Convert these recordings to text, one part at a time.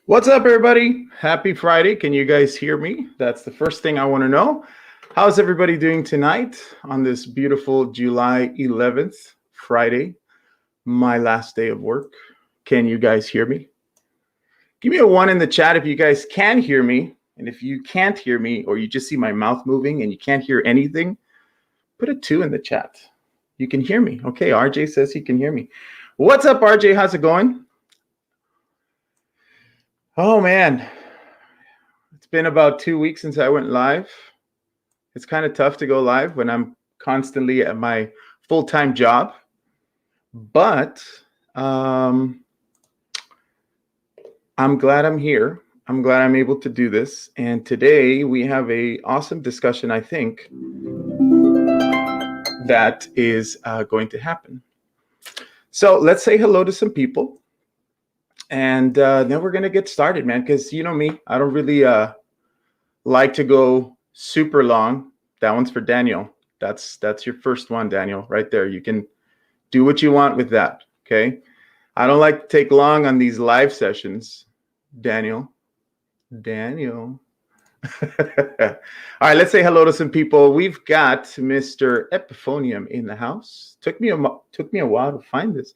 What's up, everybody? Happy Friday. Can you guys hear me? That's the first thing I want to know. How's everybody doing tonight on this beautiful July 11th, Friday, my last day of work? Can you guys hear me? Give me a 1 in the chat if you guys can hear me. And if you can't hear me or you just see my mouth moving and you can't hear anything, put a 2 in the chat. You can hear me. Okay, RJ says he can hear me. What's up, RJ? How's it going? Oh, man. It's been about 2 weeks since I went live. It's kind of tough to go live when I'm constantly at my full-time job. But I'm glad I'm here. I'm glad I'm able to do this. And today we have an awesome discussion, I think, that is going to happen. So let's say hello to some people. And then we're going to get started, man, because you know me, I don't really like to go super long. That one's for Daniel. That's your first one, Daniel, right there. You can do what you want with that, okay? I don't like to take long on these live sessions, Daniel. All right, let's say hello to some people. We've got Mr. Epiphonium in the house. Took me a while to find this.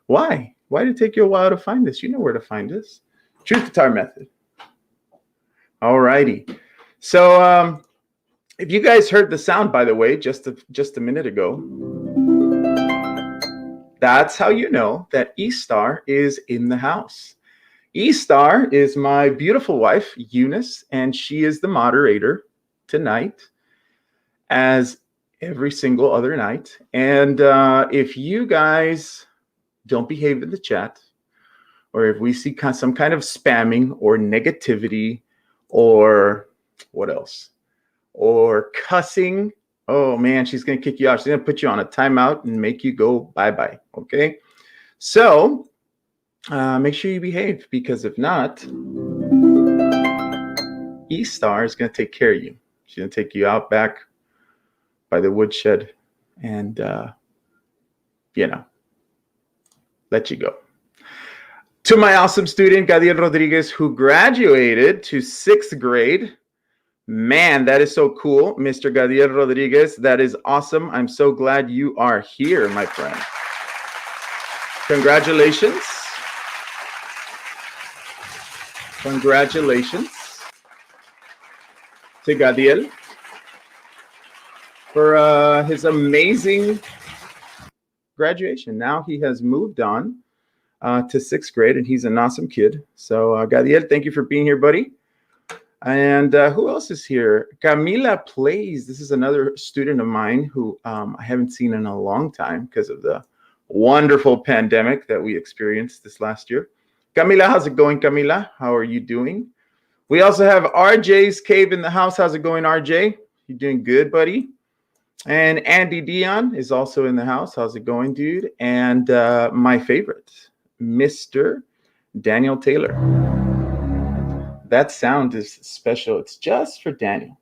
Why? Why did it take you a while to find this? You know where to find us. Truth Guitar Method. All righty. So if you guys heard the sound, by the way, just a minute ago, that's how you know that E-Star is in the house. E-Star is my beautiful wife, Eunice, and she is the moderator tonight, as every single other night. And if you guys don't behave in the chat, or if we see some kind of spamming or negativity or what else, or cussing, oh man, she's going to kick you out. She's going to put you on a timeout and make you go bye-bye, okay? So make sure you behave, because if not, E-Star is going to take care of you. She's going to take you out back by the woodshed and, let you go. To my awesome student, Gadiel Rodriguez, who graduated to 6th grade. Man, that is so cool, Mr. Gadiel Rodriguez. That is awesome. I'm so glad you are here, my friend. Congratulations. Congratulations to Gadiel for his amazing graduation. Now he has moved on to 6th grade, and he's an awesome kid. So Gadiel, thank you for being here, buddy. And who else is here? Camila Plays. This is another student of mine who I haven't seen in a long time because of the wonderful pandemic that we experienced this last year. Camila, how's it going, Camila? How are you doing? We also have RJ's Cave in the house. How's it going, RJ? You doing good, buddy? And Andy Dion is also in the house. How's it going, dude? And my favorite, Mr. Daniel Taylor. That sound is special. It's just for Daniel.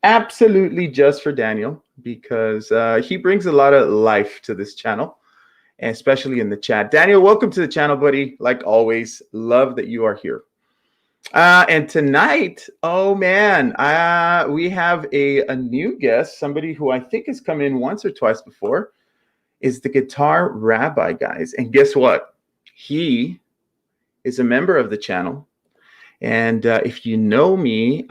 Absolutely just for Daniel, because he brings a lot of life to this channel, and especially in the chat. Daniel, welcome to the channel, buddy. Like always, love that you are here. And tonight, oh man, we have a new guest, somebody who I think has come in once or twice before, is the Guitar Rabbi, guys. And guess what? He is a member of the channel. And if you know me,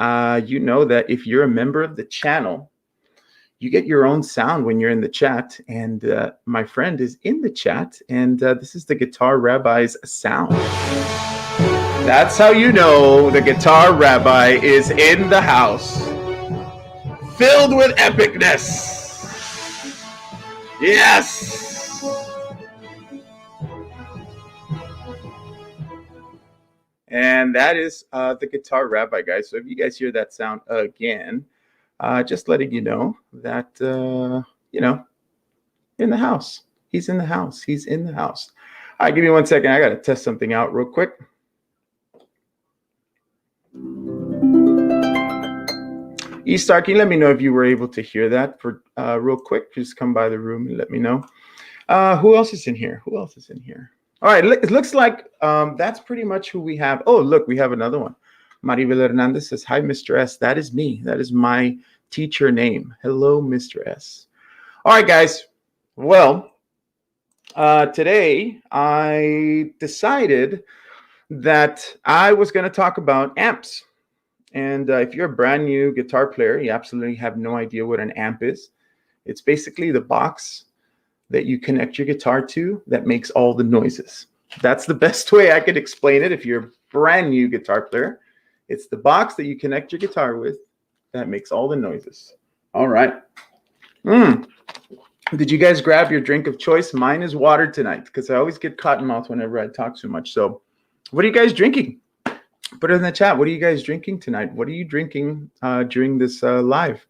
you know that if you're a member of the channel, you get your own sound when you're in the chat. And my friend is in the chat, and this is the Guitar Rabbi's sound. That's how you know the Guitar Rabbi is in the house, filled with epicness. Yes. And that is the Guitar Rabbi, guys. So if you guys hear that sound again, just letting you know that, in the house. He's in the house. He's in the house. All right, give me 1 second. I got to test something out real quick. E-Star, can you let me know if you were able to hear that for real quick? Just come by the room and let me know. Who else is in here? Who else is in here? All right, it looks like that's pretty much who we have. Oh, look, we have another one. Maribel Hernandez says, hi, Mr. S. That is me. That is my teacher name. Hello, Mr. S. All right, guys. Well, today I decided that I was going to talk about amps. And if you're a brand new guitar player, you absolutely have no idea what an amp is. It's basically the box that you connect your guitar to that makes all the noises. That's the best way I could explain it if you're a brand new guitar player. It's the box that you connect your guitar with that makes all the noises. All right. Did you guys grab your drink of choice? Mine is water tonight because I always get cotton mouth whenever I talk too much. So what are you guys drinking? Put it in the chat. What are you guys drinking tonight? What are you drinking during this live?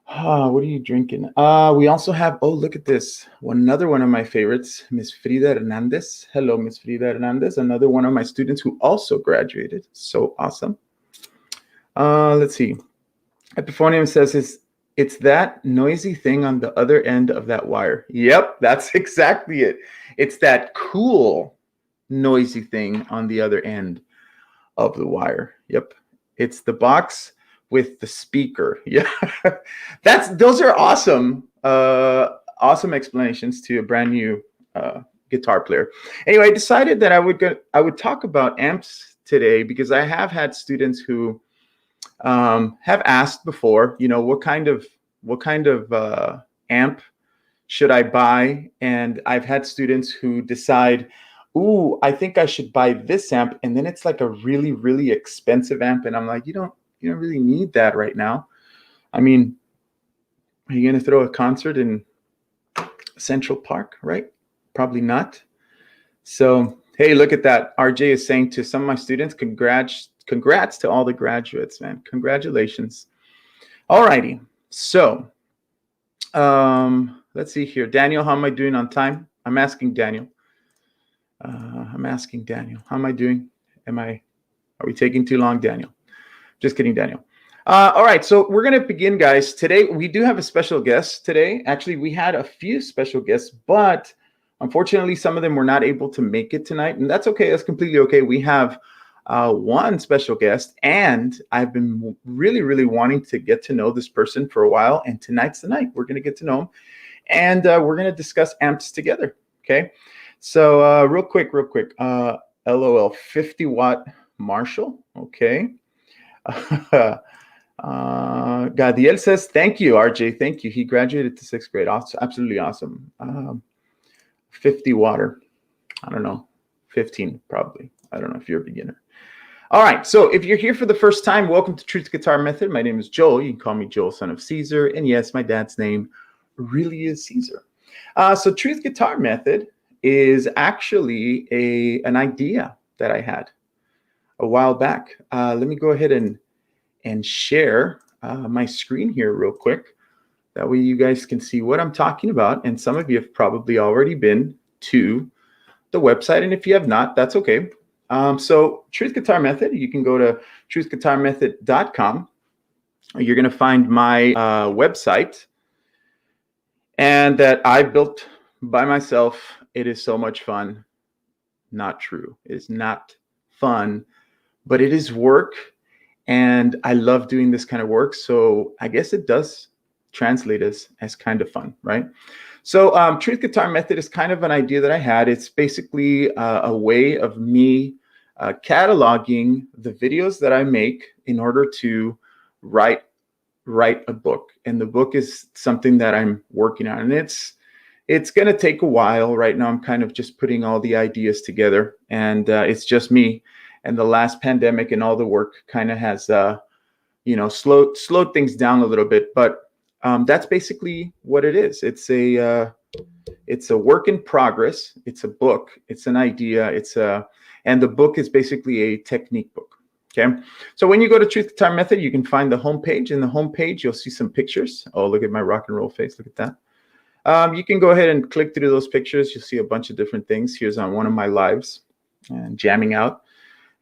What are you drinking? We also have, oh, look at this. Another one of my favorites, Miss Frida Hernandez. Hello, Miss Frida Hernandez. Another one of my students who also graduated. So awesome. Let's see. Epiphonium says, it's that noisy thing on the other end of that wire. Yep, that's exactly it. It's that cool, noisy thing on the other end of the wire. Yep, it's the box with the speaker. Yeah, those are awesome, awesome explanations to a brand new guitar player. Anyway, I decided that I would talk about amps today because I have had students who have asked before, you know, what kind of amp should I buy? And I've had students who decide, ooh, I think I should buy this amp, and then it's like a really, really expensive amp, and I'm like, you don't really need that right now. I mean, are you going to throw a concert in Central Park, right? Probably not. So, hey, look at that. RJ is saying to some of my students, congrats to all the graduates, man. Congratulations. All righty. So, let's see here. Daniel, how am I doing on time? I'm asking Daniel. How am I doing? Are we taking too long, Daniel? Just kidding, Daniel. All right, so we're going to begin, guys. Today, we do have a special guest today. Actually, we had a few special guests, but unfortunately, some of them were not able to make it tonight, and that's okay. That's completely okay. We have one special guest, and I've been really, really wanting to get to know this person for a while, and tonight's the night. We're going to get to know him, and we're going to discuss amps together, okay? So real quick, LOL, 50-watt Marshall, okay? Gadiel says, thank you, RJ. Thank you. He graduated to 6th grade. Awesome. Absolutely awesome. 50 water. I don't know. 15 probably. I don't know if you're a beginner. All right. So if you're here for the first time, welcome to Truth Guitar Method. My name is Joel. You can call me Joel, son of Caesar. And yes, my dad's name really is Caesar. So Truth Guitar Method is actually an idea that I had a while back. Let me go ahead and share my screen here real quick. That way you guys can see what I'm talking about. And some of you have probably already been to the website. And if you have not, that's okay. So Truth Guitar Method, you can go to truthguitarmethod.com. You're going to find my website, and that I built by myself. It is so much fun. Not true. It is not fun, but it is work. And I love doing this kind of work. So I guess it does translate as kind of fun, right? So Truth Guitar Method is kind of an idea that I had. It's basically a way of me cataloging the videos that I make in order to write a book. And the book is something that I'm working on. And it's going to take a while. Right now, I'm kind of just putting all the ideas together. And it's just me. And the last pandemic and all the work kind of has, slowed things down a little bit. But that's basically what it is. It's a work in progress. It's a book. It's an idea. And the book is basically a technique book. Okay. So when you go to Truth Guitar Method, you can find the homepage. In the homepage, you'll see some pictures. Oh, look at my rock and roll face. Look at that. You can go ahead and click through those pictures. You'll see a bunch of different things. Here's on one of my lives and jamming out.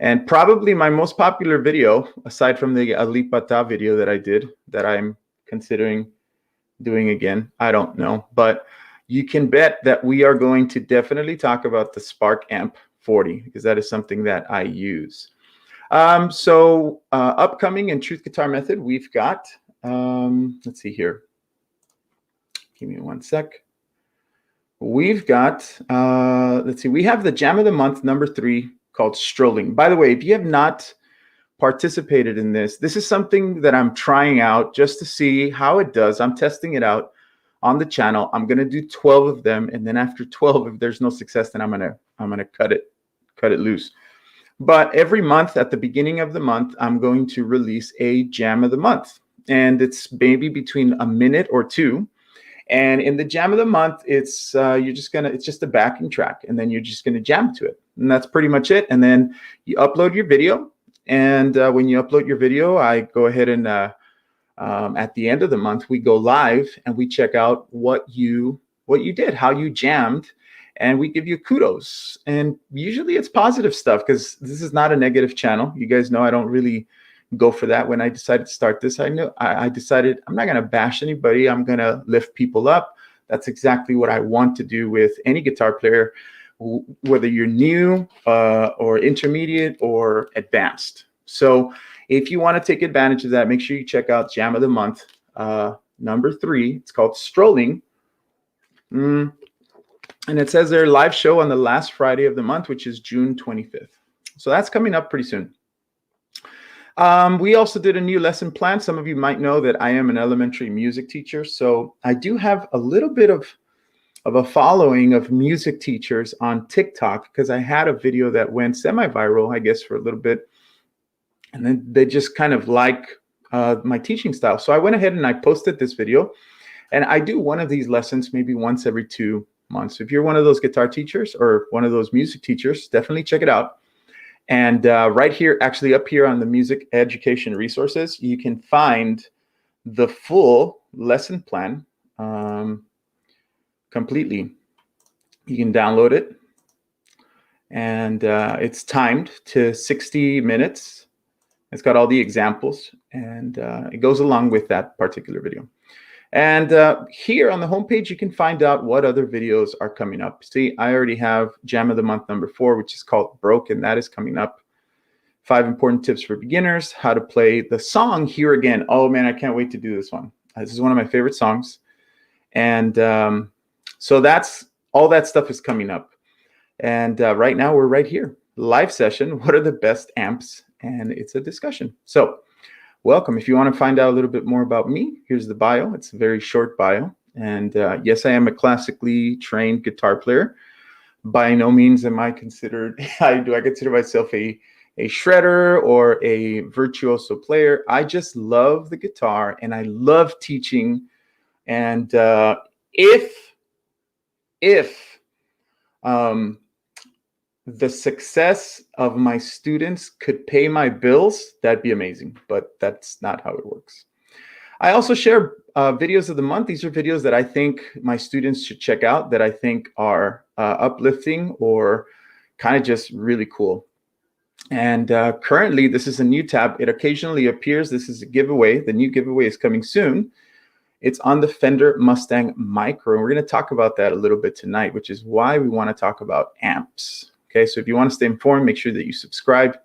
And probably my most popular video, aside from the Alipata video that I did, that I'm considering doing again. I don't know. But you can bet that we are going to definitely talk about the Spark Amp 40 because that is something that I use. Upcoming in Truth Guitar Method, we've got, let's see here. Give me one sec. We've got, let's see, we have the Jam of the Month number 3 called Strolling. By the way, if you have not participated in this, this is something that I'm trying out just to see how it does. I'm testing it out on the channel. I'm going to do 12 of them. And then after 12, if there's no success, then I'm going to cut it loose. But every month at the beginning of the month, I'm going to release a Jam of the Month. And it's maybe between a minute or 2. And in the Jam of the Month, it's it's just a backing track, and then you're just gonna jam to it, and that's pretty much it. And then you upload your video, and when you upload your video, I go ahead and at the end of the month we go live and we check out what you did, how you jammed, and we give you kudos. And usually it's positive stuff because this is not a negative channel. You guys know I don't really go for that. When I decided to start this, I decided I'm not going to bash anybody. I'm going to lift people up. That's exactly what I want to do with any guitar player, whether you're new or intermediate or advanced. So if you want to take advantage of that, make sure you check out Jam of the Month number 3. It's called Strolling. And it says their live show on the last Friday of the month, which is June 25th. So that's coming up pretty soon. We also did a new lesson plan. Some of you might know that I am an elementary music teacher, so I do have a little bit of a following of music teachers on TikTok because I had a video that went semi-viral, I guess, for a little bit, and then they just kind of like my teaching style. So I went ahead and I posted this video, and I do one of these lessons maybe once every 2 months. If you're one of those guitar teachers or one of those music teachers, definitely check it out. And right here, actually up here on the music education resources, you can find the full lesson plan completely. You can download it, and it's timed to 60 minutes. It's got all the examples, and it goes along with that particular video. And here on the homepage, you can find out what other videos are coming up. See, I already have Jam of the Month number 4, which is called Broken. That is coming up. 5 important tips for beginners, how to play the song Here Again. Oh man, I can't wait to do this one. This is one of my favorite songs. And so that's all that stuff is coming up. And right now we're right here. Live session, what are the best amps? And it's a discussion. So welcome. If you want to find out a little bit more about me, here's the bio. It's a very short bio. And yes, I am a classically trained guitar player. By no means am I considered, do I consider myself a shredder or a virtuoso player. I just love the guitar and I love teaching. And if the success of my students could pay my bills, that'd be amazing, but that's not how it works. I also share videos of the month. These are videos that I think my students should check out, that I think are uplifting or kind of just really cool. And currently, this is a new tab. It occasionally appears. This is a giveaway. The new giveaway is coming soon. It's on the Fender Mustang Micro. And we're going to talk about that a little bit tonight, which is why we want to talk about amps. Okay, so if you want to stay informed, make sure that you subscribe.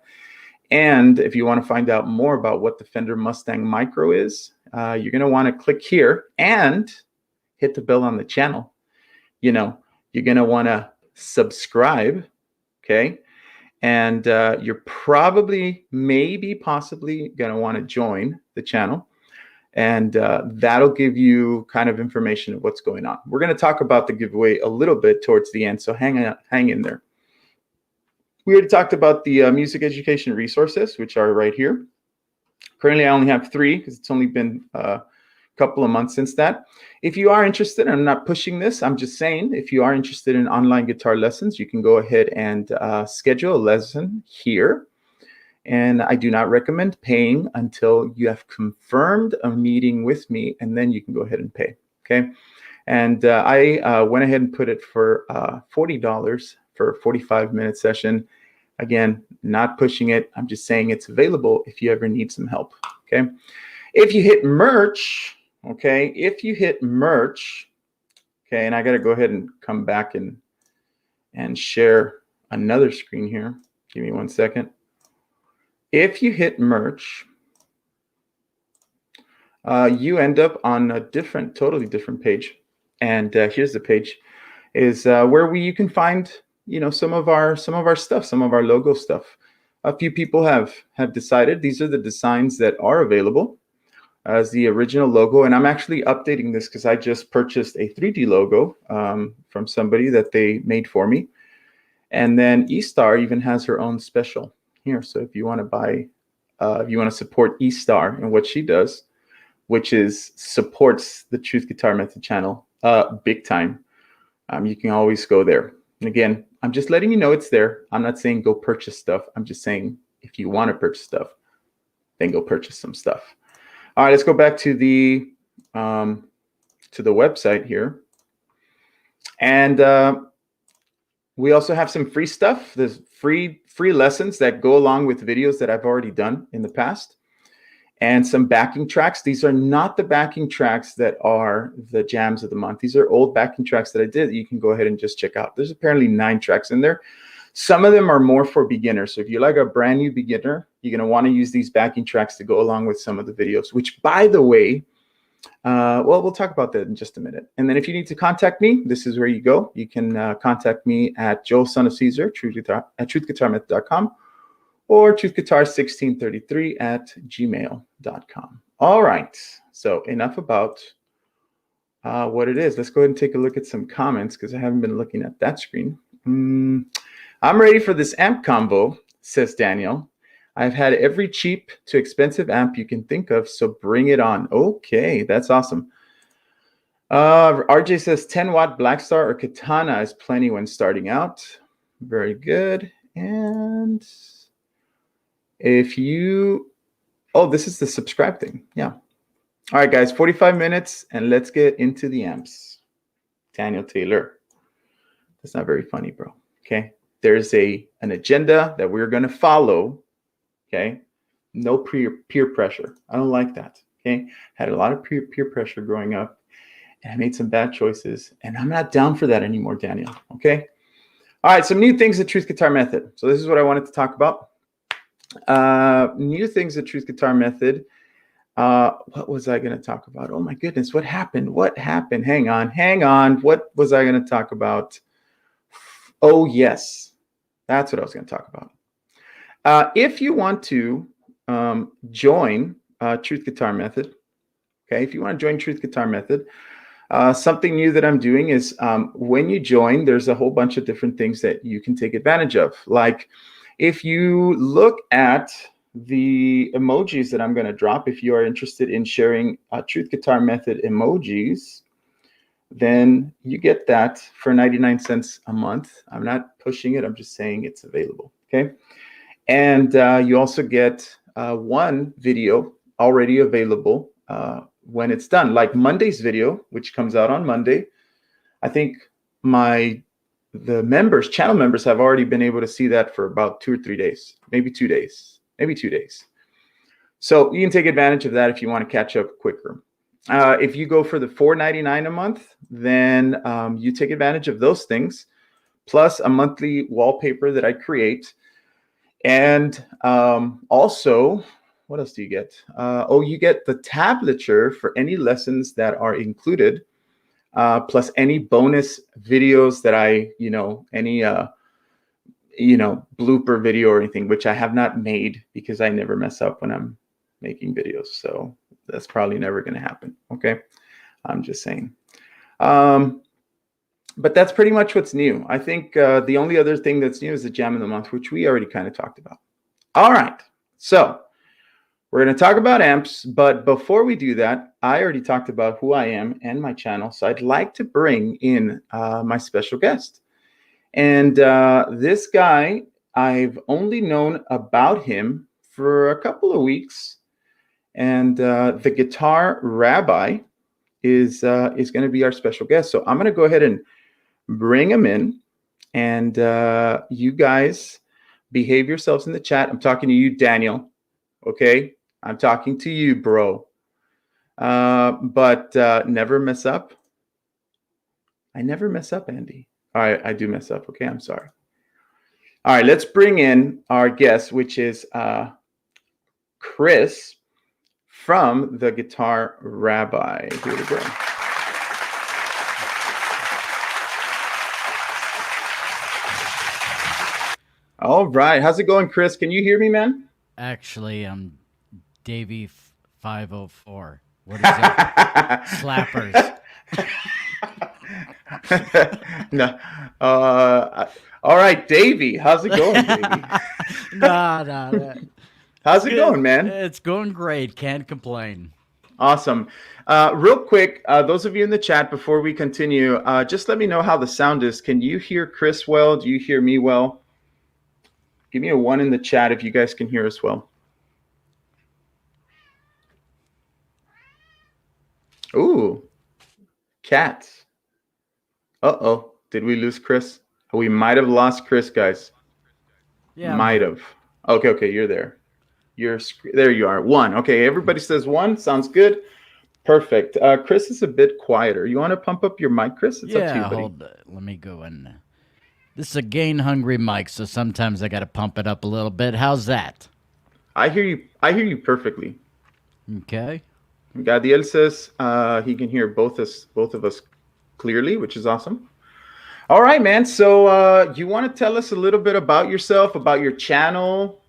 And if you want to find out more about what the Fender Mustang Micro is, you're going to want to click here and hit the bell on the channel. You know, you're going to want to subscribe, okay? And you're probably, maybe, possibly going to want to join the channel. And that'll give you kind of information of what's going on. We're going to talk about the giveaway a little bit towards the end, so hang in there. We already talked about the music education resources, which are right here. Currently, I only have 3 because it's only been a couple of months since that. If you are interested, I'm not pushing this, I'm just saying, if you are interested in online guitar lessons, you can go ahead and schedule a lesson here. And I do not recommend paying until you have confirmed a meeting with me, and then you can go ahead and pay, okay? And I went ahead and put it for $40 for a 45-minute session. Again, not pushing it. I'm just saying it's available if you ever need some help, okay? If you hit merch, okay, Okay, and I got to go ahead and come back and share another screen here. Give me 1 second. If you hit merch, you end up on a totally different page. And here's the page, is where you can find, some of our stuff, some of our logo stuff. A few people have decided these are the designs that are available as the original logo, and I'm actually updating this because I just purchased a 3D logo from somebody that they made for me. And then eStar even has her own special here. So if you want to buy, if you want to support eStar and what she does, which is supports the Truth Guitar Method channel big time, you can always go there. And again, I'm just letting you know it's there. I'm not saying go purchase stuff. I'm just saying if you want to purchase stuff, then go purchase some stuff. All right, let's go back to the website here. And we also have some free stuff. There's free lessons that go along with videos that I've already done in the past. And some backing tracks. These are not the backing tracks that are the jams of the month. These are old backing tracks that I did. You can go ahead and just check out. There's apparently 9 tracks in there. Some of them are more for beginners. So if you're like a brand new beginner, you're going to want to use these backing tracks to go along with some of the videos, which, by the way, well, we'll talk about that in just a minute. And then if you need to contact me, this is where you go. You can contact me at Joel Son of Caesar at truthguitarmethod.com or truthguitar1633 at gmail.com. All right. So enough about what it is. Let's go ahead and take a look at some comments because I haven't been looking at that screen. I'm ready for this amp combo, says Daniel. I've had every cheap to expensive amp you can think of, so bring it on. Okay, that's awesome. RJ says 10-watt Blackstar or Katana is plenty when starting out. Very good. And if you, oh, this is the subscribe thing. Yeah. All right, guys, 45 minutes, and let's get into the amps. Daniel Taylor. That's not very funny, bro. Okay. There's an agenda that we're going to follow. Okay. No peer pressure. I don't like that. Okay. Had a lot of peer pressure growing up, and I made some bad choices, and I'm not down for that anymore, Daniel. Okay. All right. Some new things at Truth Guitar Method. So this is what I wanted to talk about. New things at Truth Guitar Method. What was I going to talk about? Oh my goodness. What happened? What happened? Hang on. What was I going to talk about? Oh, yes. That's what I was going to talk about. If you want to join Truth Guitar Method, okay, if you want to join Truth Guitar Method, something new that I'm doing is when you join, there's a whole bunch of different things that you can take advantage of. Like if you look at the emojis that I'm going to drop, if you are interested in sharing Truth Guitar Method emojis, then you get that for 99 cents a month. I'm not pushing it. I'm just saying it's available. Okay. And you also get one video already available when it's done, like Monday's video, which comes out on Monday. I think the channel members have already been able to see that for about 2 or 3 days, maybe 2 days, maybe 2 days. So you can take advantage of that if you want to catch up quicker. If you go for the $4.99 a month, then you take advantage of those things, plus a monthly wallpaper that I create. And also, what else do you get? You get the tablature for any lessons that are included, plus any bonus videos that any blooper video or anything, which I have not made because I never mess up when I'm making videos. So that's probably never going to happen. Okay. I'm just saying. But that's pretty much what's new. I think the only other thing that's new is the Jam of the Month, which we already kind of talked about. All right. So we're going to talk about amps. But before we do that, I already talked about who I am and my channel. So I'd like to bring in my special guest. And this guy, I've only known about him for a couple of weeks. And the Guitar Rabbi is going to be our special guest. So I'm going to go ahead and bring him in, and you guys behave yourselves in the chat. I'm talking to you, Daniel. Okay, I'm talking to you, bro. But never mess up. I never mess up, Andy. All right, I do mess up. Okay, I'm sorry. All right, let's bring in our guest, which is Chris from the Guitar Rabbi. Here we go. All right, how's it going, Chris? Can you hear me, man? Actually, I'm Davey 504. What is up? Slappers. No. All right, Davey. How's it going, Davey? Nah. How's it going, man? It's going great. Can't complain. Awesome. Real quick, those of you in the chat, before we continue, just let me know how the sound is. Can you hear Chris well? Do you hear me well? Give me a 1 in the chat if you guys can hear us well. Ooh, cats. Uh-oh. Did we lose Chris? We might have lost Chris, guys. Yeah. Might have. Okay, you're there. There you are. 1. Okay, everybody says 1. Sounds good. Perfect. Chris is a bit quieter. You want to pump up your mic, Chris? It's up to you, buddy. Hold it. Let me go in. This is a gain-hungry mic, so sometimes I got to pump it up a little bit. How's that? I hear you. I hear you perfectly. Okay. Gadiel says he can hear both of us clearly, which is awesome. All right, man. So you want to tell us a little bit about yourself, about your channel?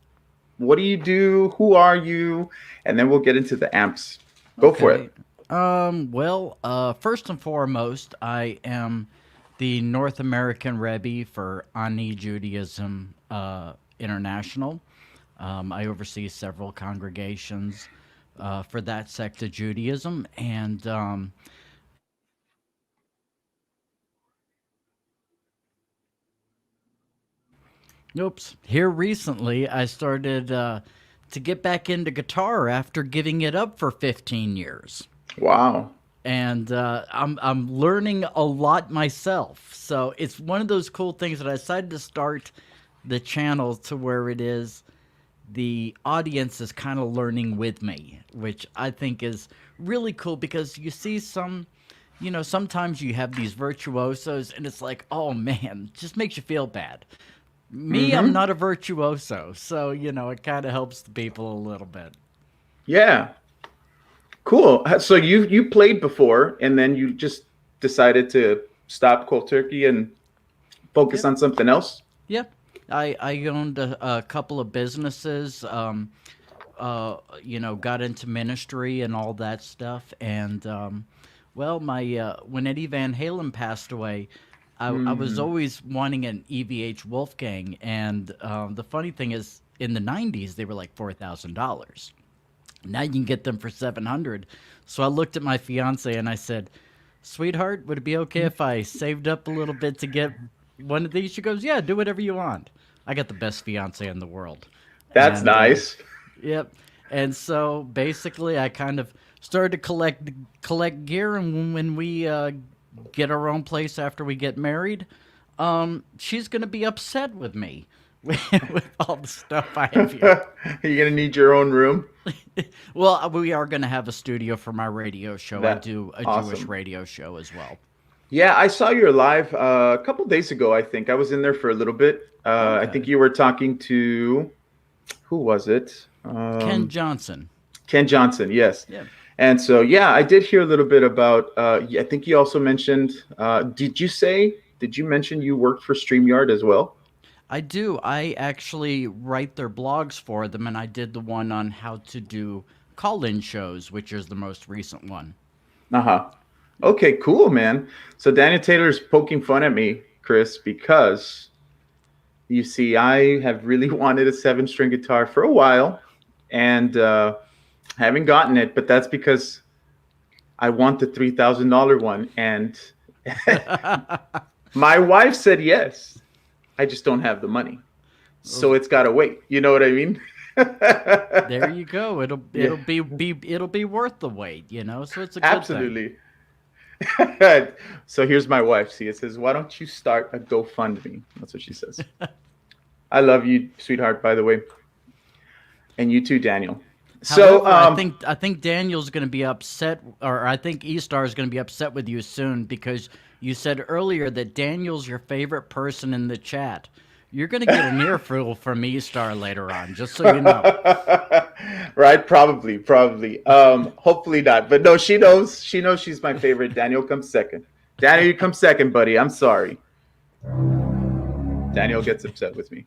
What do you do? Who are you? And then we'll get into the amps. Go for it. Well, first and foremost, I am the North American Rebbe for Ani Judaism International. I oversee several congregations for that sect of Judaism, and here recently I started to get back into guitar after giving it up for 15 years. Wow. And I'm learning a lot myself. So it's one of those cool things that I decided to start the channel to where it is the audience is kind of learning with me, which I think is really cool because you see sometimes you have these virtuosos and it's like, oh man, it just makes you feel bad. Me, I'm not a virtuoso, so it kind of helps the people a little bit. Yeah. Cool. So you played before, and then you just decided to stop cold turkey and focus on something else? Yep. I owned a couple of businesses, got into ministry and all that stuff. And, when Eddie Van Halen passed away, I was always wanting an EVH Wolfgang. And the funny thing is, in the 90s, they were like $4,000. Now you can get them for $700. So I looked at my fiance and I said, sweetheart, would it be okay if I saved up a little bit to get one of these? She goes, yeah, do whatever you want. I got the best fiance in the world. That's nice. Yep. And so basically I kind of started to collect gear, and when we get our own place after we get married, she's going to be upset with me. With all the stuff I have here. You're going to need your own room? Well, we are going to have a studio for my radio show. I do a awesome. Jewish radio show as well. Yeah, I saw your live a couple days ago, I think. I was in there for a little bit. Okay. I think you were talking to, who was it? Ken Johnson. Ken Johnson, yes. Yeah. And so, yeah, I did hear a little bit about, I think you also mentioned, did you mention you worked for StreamYard as well? I do. I actually write their blogs for them, and I did the one on how to do call-in shows, which is the most recent one. Okay, cool, man. So Daniel Taylor's poking fun at me, Chris, because you see, I have really wanted a 7-string guitar for a while, and haven't gotten it, but that's because I want the $3,000 one, and my wife said yes. I just don't have the money, so it's got to wait. You know what I mean? There you go. It'll be worth the wait. So it's a good absolutely. So here's my wife. See, it says, "Why don't you start a GoFundMe?" That's what she says. I love you, sweetheart. By the way, and you too, Daniel. So, However, I think Daniel's going to be upset, or I think E-Star is going to be upset with you soon because you said earlier that Daniel's your favorite person in the chat. You're going to get an earful from E-Star later on, just so you know. right? Probably. Hopefully not. But no, she knows. She knows she's my favorite. Daniel comes second. Daniel, you come second, buddy. I'm sorry. Daniel gets upset with me.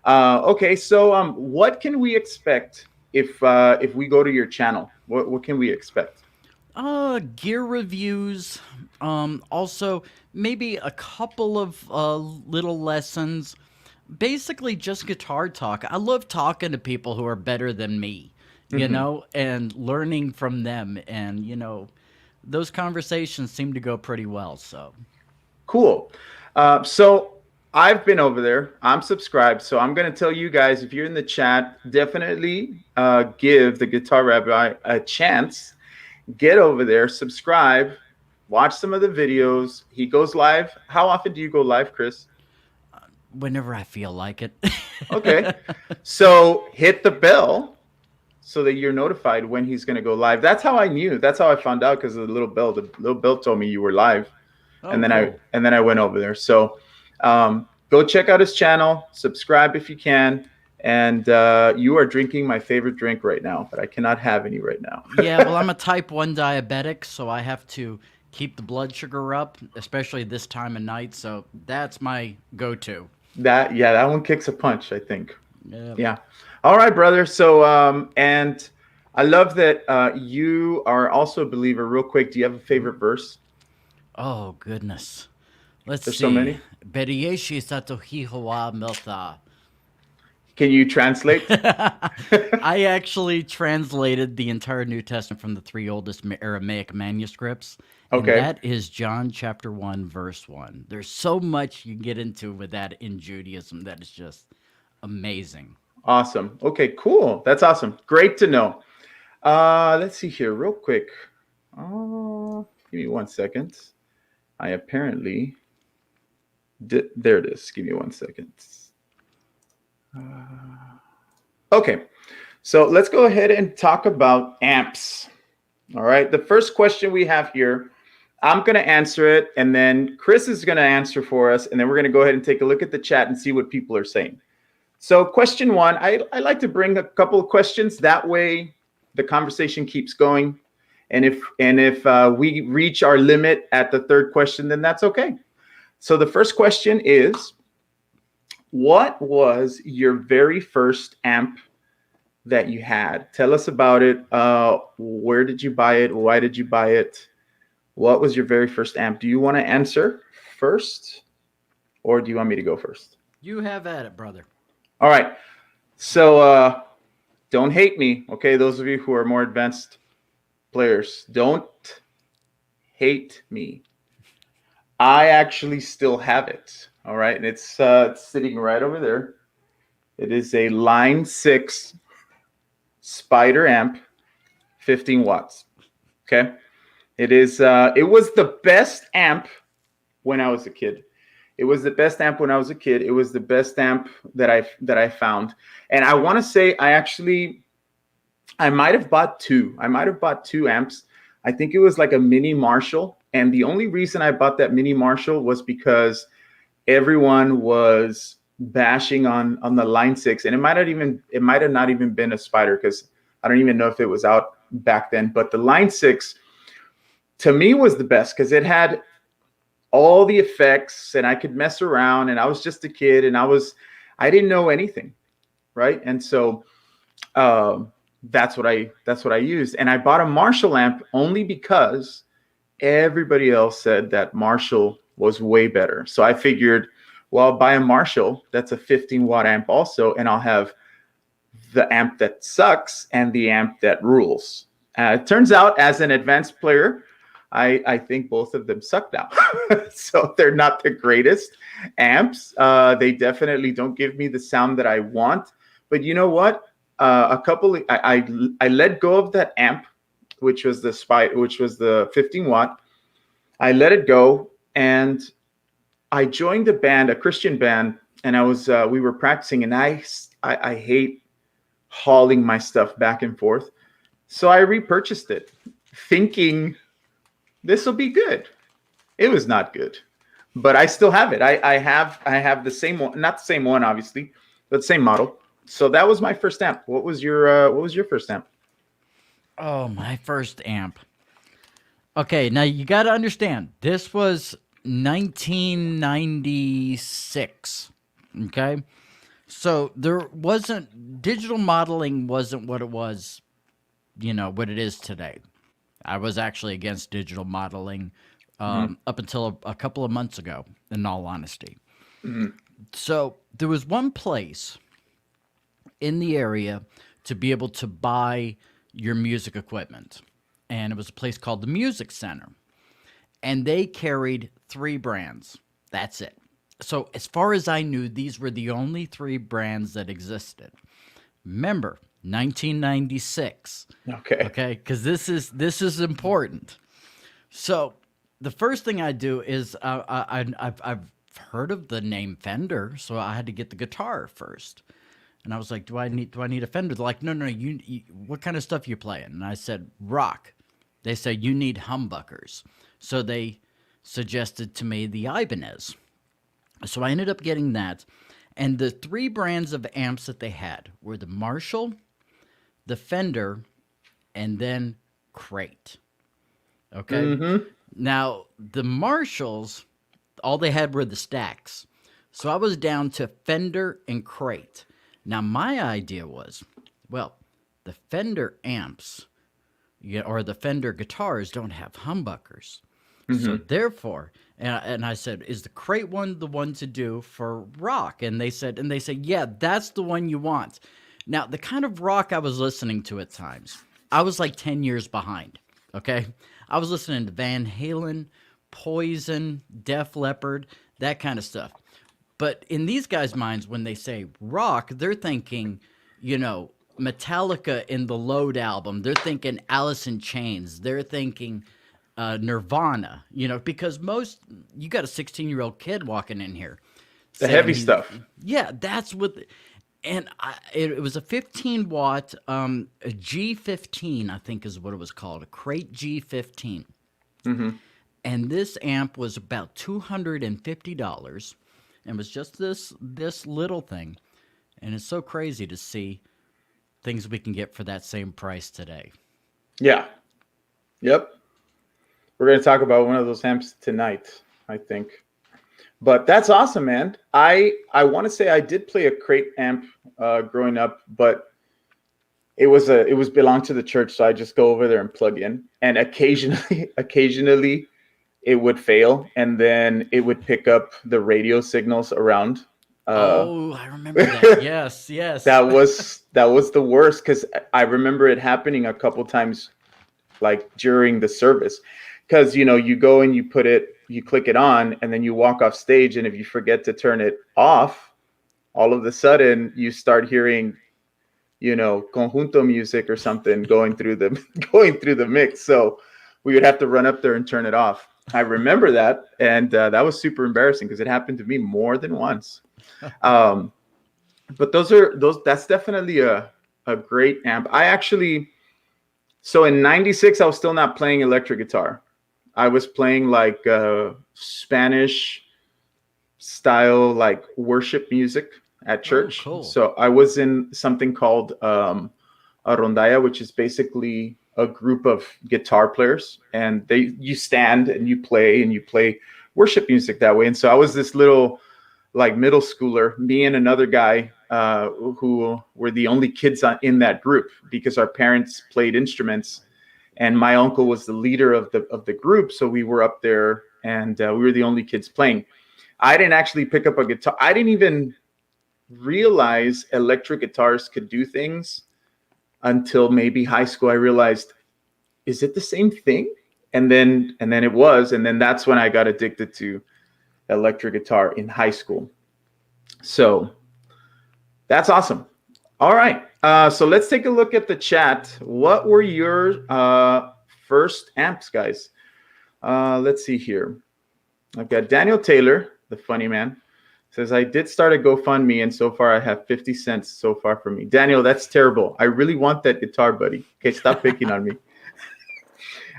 Okay, so what can we expect if we go to your channel? What can we expect? Gear reviews. Also maybe a couple of little lessons. Basically, just guitar talk. I love talking to people who are better than me, and learning from them. And those conversations seem to go pretty well. So, Cool. So I've been over there. I'm subscribed. So I'm going to tell you guys, if you're in the chat, definitely give the Guitar Rabbi a chance. Get over there, subscribe, watch some of the videos. He goes live. How often do you go live, Chris? whenever I feel like it. Okay. So hit the bell so that you're notified when he's going to go live. That's how I knew. That's how I found out, because of the little bell. The little bell told me you were live. Oh, And then cool. I went over there. So go check out his channel, subscribe if you can. And you are drinking my favorite drink right now, but I cannot have any right now. Yeah, well, I'm a type 1 diabetic, so I have to keep the blood sugar up, especially this time of night. So that's my go-to. That one kicks a punch, I think. Yeah. Yeah. All right, brother. So and I love that you are also a believer. Real quick, do you have a favorite verse? Oh, goodness. Let's There's see. so many. Berieshi satohihowa miltha. Can you translate? I actually translated the entire New Testament from the three oldest Aramaic manuscripts. And Okay. that is John chapter 1, verse 1. There's so much you can get into with that in Judaism that is just amazing. Awesome. Okay, cool. That's awesome. Great to know. Let's see here real quick. Give me 1 second. I apparently did. There it is. Give me 1 second. Okay. So let's go ahead and talk about amps. All right. The first question we have here, I'm going to answer it, and then Chris is going to answer for us, and then we're going to go ahead and take a look at the chat and see what people are saying. So question one, I like to bring a couple of questions. That way the conversation keeps going. And if we reach our limit at the third question, then that's okay. So the first question is, what was your very first amp that you had? Tell us about it. Where did you buy it? Why did you buy it? What was your very first amp? Do you want to answer first, or do you want me to go first? You have at it, brother. All right. So don't hate me, okay? Those of you who are more advanced players, don't hate me. I actually still have it. All right. And it's sitting right over there. It is a Line 6 Spider amp, 15 watts. Okay. It is. It was the best amp when I was a kid. It was the best amp when I was a kid. It was the best amp that I found. And I want to say I might have bought two. I might have bought two amps. I think it was like a mini Marshall. And the only reason I bought that mini Marshall was because everyone was bashing on the Line 6. And it might have not even been a Spider, because I don't even know if it was out back then. But the Line 6 to me was the best, because it had all the effects and I could mess around, and I was just a kid and I didn't know anything. Right. And so that's what I used. And I bought a Marshall amp only because everybody else said that Marshall was way better. So I figured, well, I'll buy a Marshall. That's a 15 watt amp also. And I'll have the amp that sucks and the amp that rules. It turns out, as an advanced player, I think both of them suck now. So they're not the greatest amps. They definitely don't give me the sound that I want. But you know what? I let go of that amp, which was the 15 watt. I let it go, and I joined a band, a Christian band, and we were practicing, and I hate hauling my stuff back and forth. So I repurchased it, thinking this will be good. It was not good, but I still have it. I have the same one, not the same one, obviously, but the same model. So that was my first amp. What was your first amp? Oh, my first amp. Okay, now you got to understand, this was 1996. Okay? So there wasn't, digital modeling wasn't what it was, what it is today. I was actually against digital modeling up until a couple of months ago, in all honesty. Mm-hmm. So there was one place in the area to be able to buy your music equipment. And it was a place called the Music Center. And they carried 3 brands. That's it. So as far as I knew, these were the only 3 brands that existed. Remember, 1996. Okay. Okay, because this is important. So the first thing I do is I've heard of the name Fender, so I had to get the guitar first. And I was like, do I need a Fender? They're like, no, you what kind of stuff you playing? And I said, rock. They said, you need humbuckers. So they suggested to me the Ibanez. So I ended up getting that. And the 3 brands of amps that they had were the Marshall, the Fender, and then Crate. Okay? Mm-hmm. Now, the Marshalls, all they had were the stacks. So I was down to Fender and Crate. Now, my idea was, well, the Fender amps or the Fender guitars don't have humbuckers. So therefore, and I said, is the Crate one the one to do for rock? And they said, yeah, that's the one you want. Now, the kind of rock I was listening to at times, I was like 10 years behind, okay? I was listening to Van Halen, Poison, Def Leppard, that kind of stuff. But in these guys' minds, when they say rock, they're thinking, Metallica in the Load album. They're thinking Alice in Chains. They're thinking Nirvana, because you got a 16-year-old kid walking in here. The heavy stuff. Yeah, that's what. And it was a 15-watt a G15, I think is what it was called, a Crate G15. Mm-hmm. And this amp was about $250 and was just this little thing. And it's so crazy to see things we can get for that same price today. Yeah. Yep. We're going to talk about one of those amps tonight, I think. But that's awesome, man. I want to say I did play a Crate amp growing up, but it was belonged to the church, so I just go over there and plug in. And occasionally it would fail, and then it would pick up the radio signals around. I remember that. Yes. That was the worst, because I remember it happening a couple times, like during the service, because you go and you click it on, and then you walk off stage, and if you forget to turn it off, all of a sudden you start hearing conjunto music or something going through the mix. So we would have to run up there and turn it off. I remember that, and that was super embarrassing because it happened to me more than once. But that's definitely a great amp. So in 96, I was still not playing electric guitar. I was playing like Spanish style, like worship music at church. Oh, cool. So I was in something called a rondalla, which is basically a group of guitar players, and you stand and you play worship music that way. And so I was this little like middle schooler, me and another guy who were the only kids in that group because our parents played instruments, and my uncle was the leader of the group. So we were up there, and we were the only kids playing. I didn't actually pick up a guitar. I didn't even realize electric guitars could do things until maybe high school. I realized, is it the same thing? And then it was, and then that's when I got addicted to electric guitar in high school. So that's awesome. All right. So let's take a look at the chat. What were your first amps, guys? Let's see here. I've got Daniel Taylor, the funny man, Says, I did start a GoFundMe, and so far I have 50 cents so far from me. Daniel, that's terrible. I really want that guitar, buddy. Okay, stop picking on me.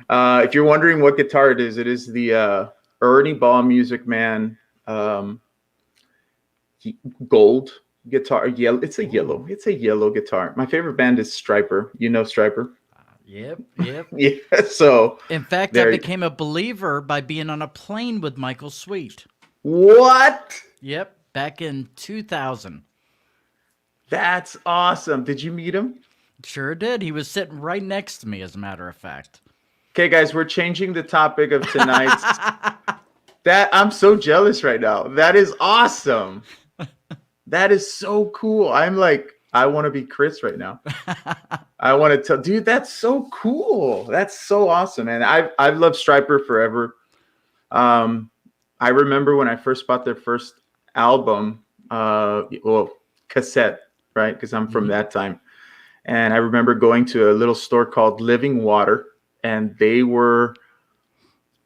If you're wondering what guitar it is the Ernie Ball Music Man gold guitar. Yellow. It's a yellow. It's a yellow guitar. My favorite band is Striper. You know Striper? Yep. Yeah. So in fact, I became a believer by being on a plane with Michael Sweet. What? Yep, back in 2000. That's awesome. Did you meet him? Sure did. He was sitting right next to me, as a matter of fact. Okay, guys, we're changing the topic of tonight's. I'm so jealous right now. That is awesome. That is so cool. I'm like, I want to be Chris right now. I want to tell, dude, that's so cool. That's so awesome, man. I've loved Striper forever. I remember when I first bought their first album, cassette, right? Because I'm from that time. And I remember going to a little store called Living Water, and they were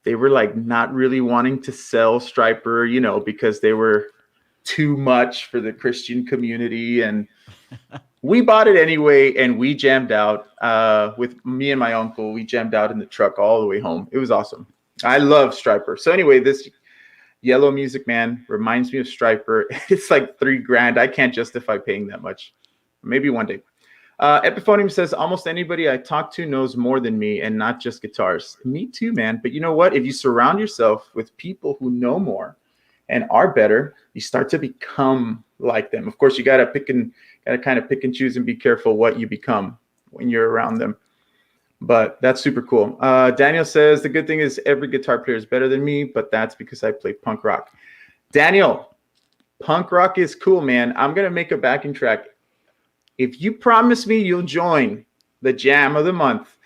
like not really wanting to sell Striper, because they were too much for the Christian community. And we bought it anyway, and we jammed out with me and my uncle. We jammed out in the truck all the way home. It was awesome. I love Striper. So anyway, this Yellow Music Man reminds me of Striper. It's like $3,000. I can't justify paying that much. Maybe one day. Epiphonium says, almost anybody I talk to knows more than me, and not just guitars. Me too, man. But you know what? If you surround yourself with people who know more and are better, you start to become like them. Of course, you gotta kind of pick and choose and be careful what you become when you're around them. But that's super cool. Daniel says, the good thing is every guitar player is better than me, but that's because I play punk rock. Daniel, punk rock is cool, man. I'm going to make a backing track. If you promise me you'll join the jam of the month,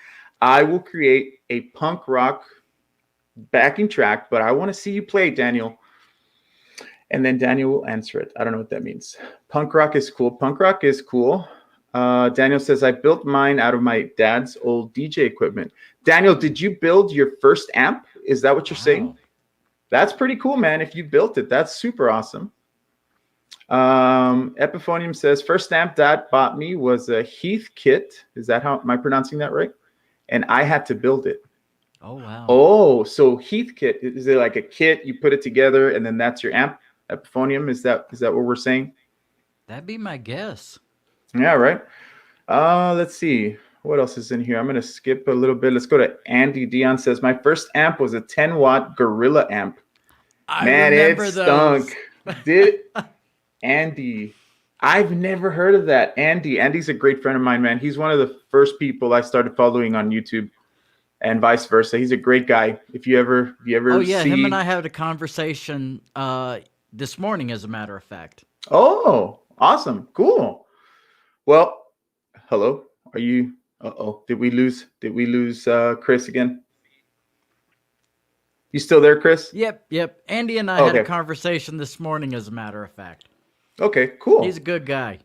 I will create a punk rock backing track, but I want to see you play, Daniel. And then Daniel will answer it. I don't know what that means. Punk rock is cool. Punk rock is cool. Daniel says, I built mine out of my dad's old DJ equipment. Daniel, did you build your first amp? Is that what you're saying? That's pretty cool, man. If you built it, that's super awesome. Epiphonium says, first amp dad bought me was a Heath kit. Is that how, am I pronouncing that right? And I had to build it. Oh, wow. Oh, so Heath kit, is it like a kit? You put it together and then that's your amp? Epiphonium, is that what we're saying? That'd be my guess. Yeah, right. Let's see. What else is in here? I'm going to skip a little bit. Let's go to Andy. Dion says, my first amp was a 10-watt Gorilla amp. Man, it stunk. Andy, I've never heard of that. Andy's a great friend of mine, man. He's one of the first people I started following on YouTube, and vice versa. He's a great guy. If you ever Oh, yeah, him and I had a conversation this morning, as a matter of fact. Oh, awesome. Cool. Well, hello. Are you? Did we lose Chris again? You still there, Chris? Yep. Andy and I had a conversation this morning, as a matter of fact. Okay, cool. He's a good guy.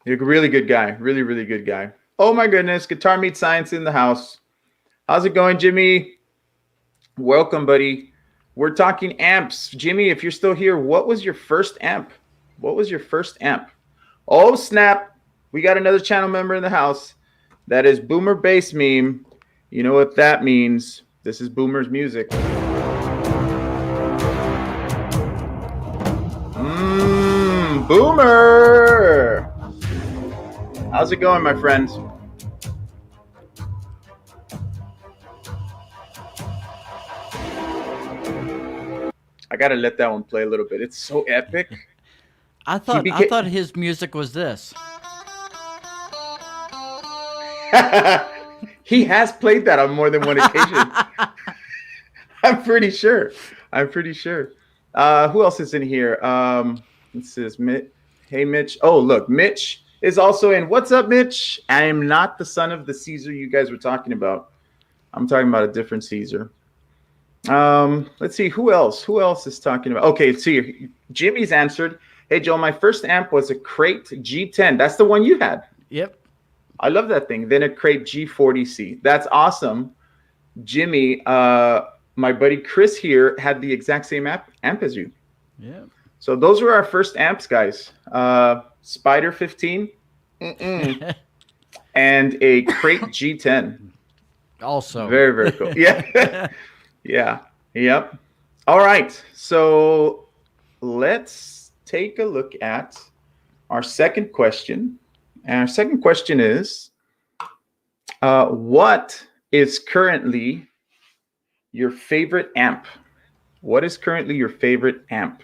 You're a really good guy. Really, really good guy. Oh my goodness, Guitar Meets Science in the house. How's it going, Jimmy? Welcome, buddy. We're talking amps. Jimmy, if you're still here, what was your first amp? Oh, snap. We got another channel member in the house. That is Boomer Bass Meme. You know what that means. This is Boomer's music. Boomer! How's it going, my friends? I gotta let that one play a little bit. It's so epic. I thought his music was this. He has played that on more than one occasion. I'm pretty sure. Who else is in here? This is Hey, Mitch. Oh, look, Mitch is also in. What's up, Mitch? I am not the son of the Caesar you guys were talking about. I'm talking about a different Caesar. Let's see. Who else is talking about? Okay, let's see. Jimmy's answered. Hey, Joel, my first amp was a Crate G10. That's the one you had. Yep. I love that thing. Then a Crate G40C. That's awesome. Jimmy, my buddy Chris here had the exact same amp as you. Yeah. So those were our first amps, guys. Spider 15 mm-mm, and a Crate G10. Also. Very, very cool. Yeah. Yeah. Yep. All right. So let's take a look at our second question. And our second question is what is currently your favorite amp? What is currently your favorite amp?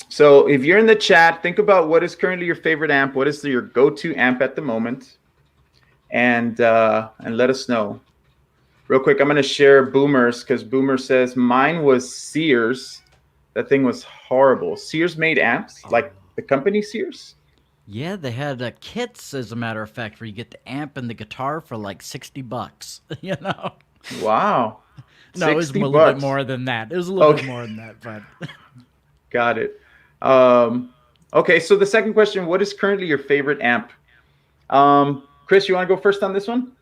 So if you're in the chat, think about what is currently your favorite amp. What is your go-to amp at the moment? And let us know. Real quick, I'm going to share Boomer's because Boomer says mine was Sears. That thing was horrible. Sears made amps, like the company Sears. Yeah, they had kits, as a matter of fact, where you get the amp and the guitar for like $60. You know? Wow, No, it was a 60 little bit bucks. more than that. It was a little bit Okay, more than that, but got it. Um, okay, so the second question: what is currently your favorite amp? Chris, you want to go first on this one?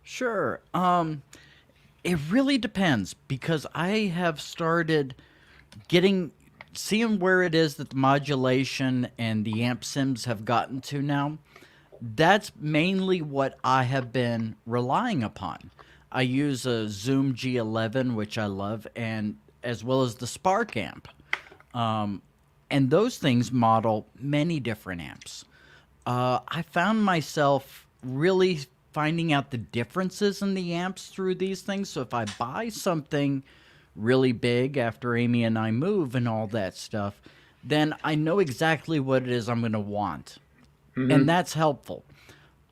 sure. It really depends because I have started getting seeing where it is that the modulation and the amp sims have gotten to now. That's mainly what I have been relying upon. I use a Zoom G11, which I love, and as well as the Spark amp. And those things model many different amps. I found myself really finding out the differences in the amps through these things. So if I buy something really big after Amy and I move and all that stuff, then I know exactly what it is I'm going to want. And that's helpful.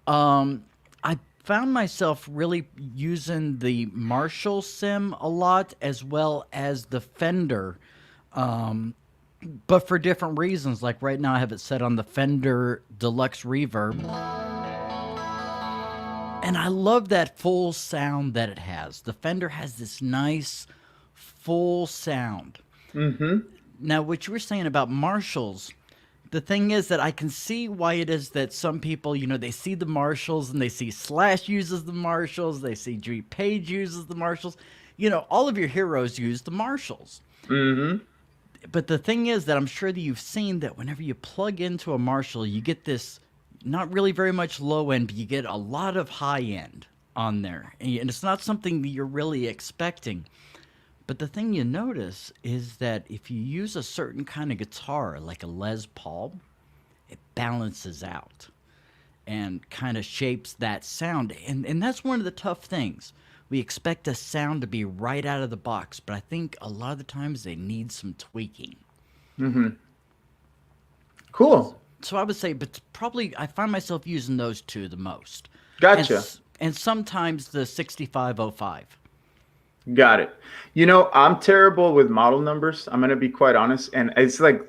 I found myself really using the Marshall sim a lot as well as the Fender, but for different reasons. Like right now, I have it set on the Fender Deluxe Reverb, and I love that full sound that it has. The Fender has this nice full sound. Mm-hmm. Now, what you were saying about Marshalls, the thing is that I can see why it is that some people, they see the Marshalls and they see Slash uses the Marshalls, they see G Page uses the Marshalls. All of your heroes use the Marshalls. Mm-hmm. But the thing is that I'm sure that you've seen that whenever you plug into a Marshall, you get this not really very much low end, but you get a lot of high end on there. And it's not something that you're really expecting. But the thing you notice is that if you use a certain kind of guitar, like a Les Paul, it balances out and kind of shapes that sound. And that's one of the tough things. We expect a sound to be right out of the box, but I think a lot of the times they need some tweaking. Mm-hmm. Cool. So I would say, but probably I find myself using those two the most. Gotcha. And sometimes the 6505. Got it. I'm terrible with model numbers. I'm gonna be quite honest, and it's like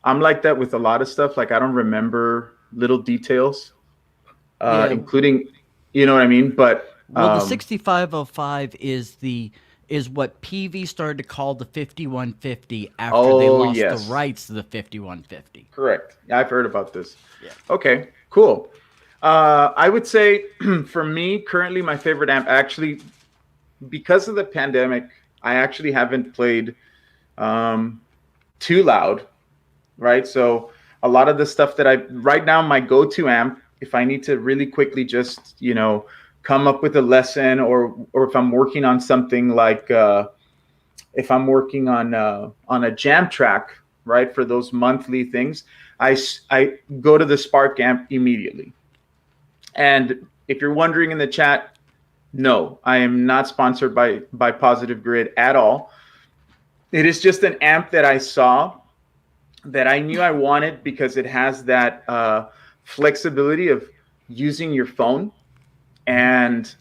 I'm like that with a lot of stuff. Like I don't remember little details, Yeah. including, you know what I mean. But Well, the 6505 is what PV started to call the 5150 after they lost yes, the rights to the 5150. correct. I've heard about this. Yeah. Okay, cool. I would say for me, currently my favorite amp actually, because of the pandemic, I actually haven't played too loud, right? So a lot of the stuff that right now, my go-to amp, if I need to really quickly just, come up with a lesson, or if I'm working on something like if I'm working on a jam track, right, for those monthly things, I go to the Spark amp immediately. And if you're wondering in the chat, no, I am not sponsored by Positive Grid at all. It is just an amp that I saw that I knew I wanted because it has that flexibility of using your phone, and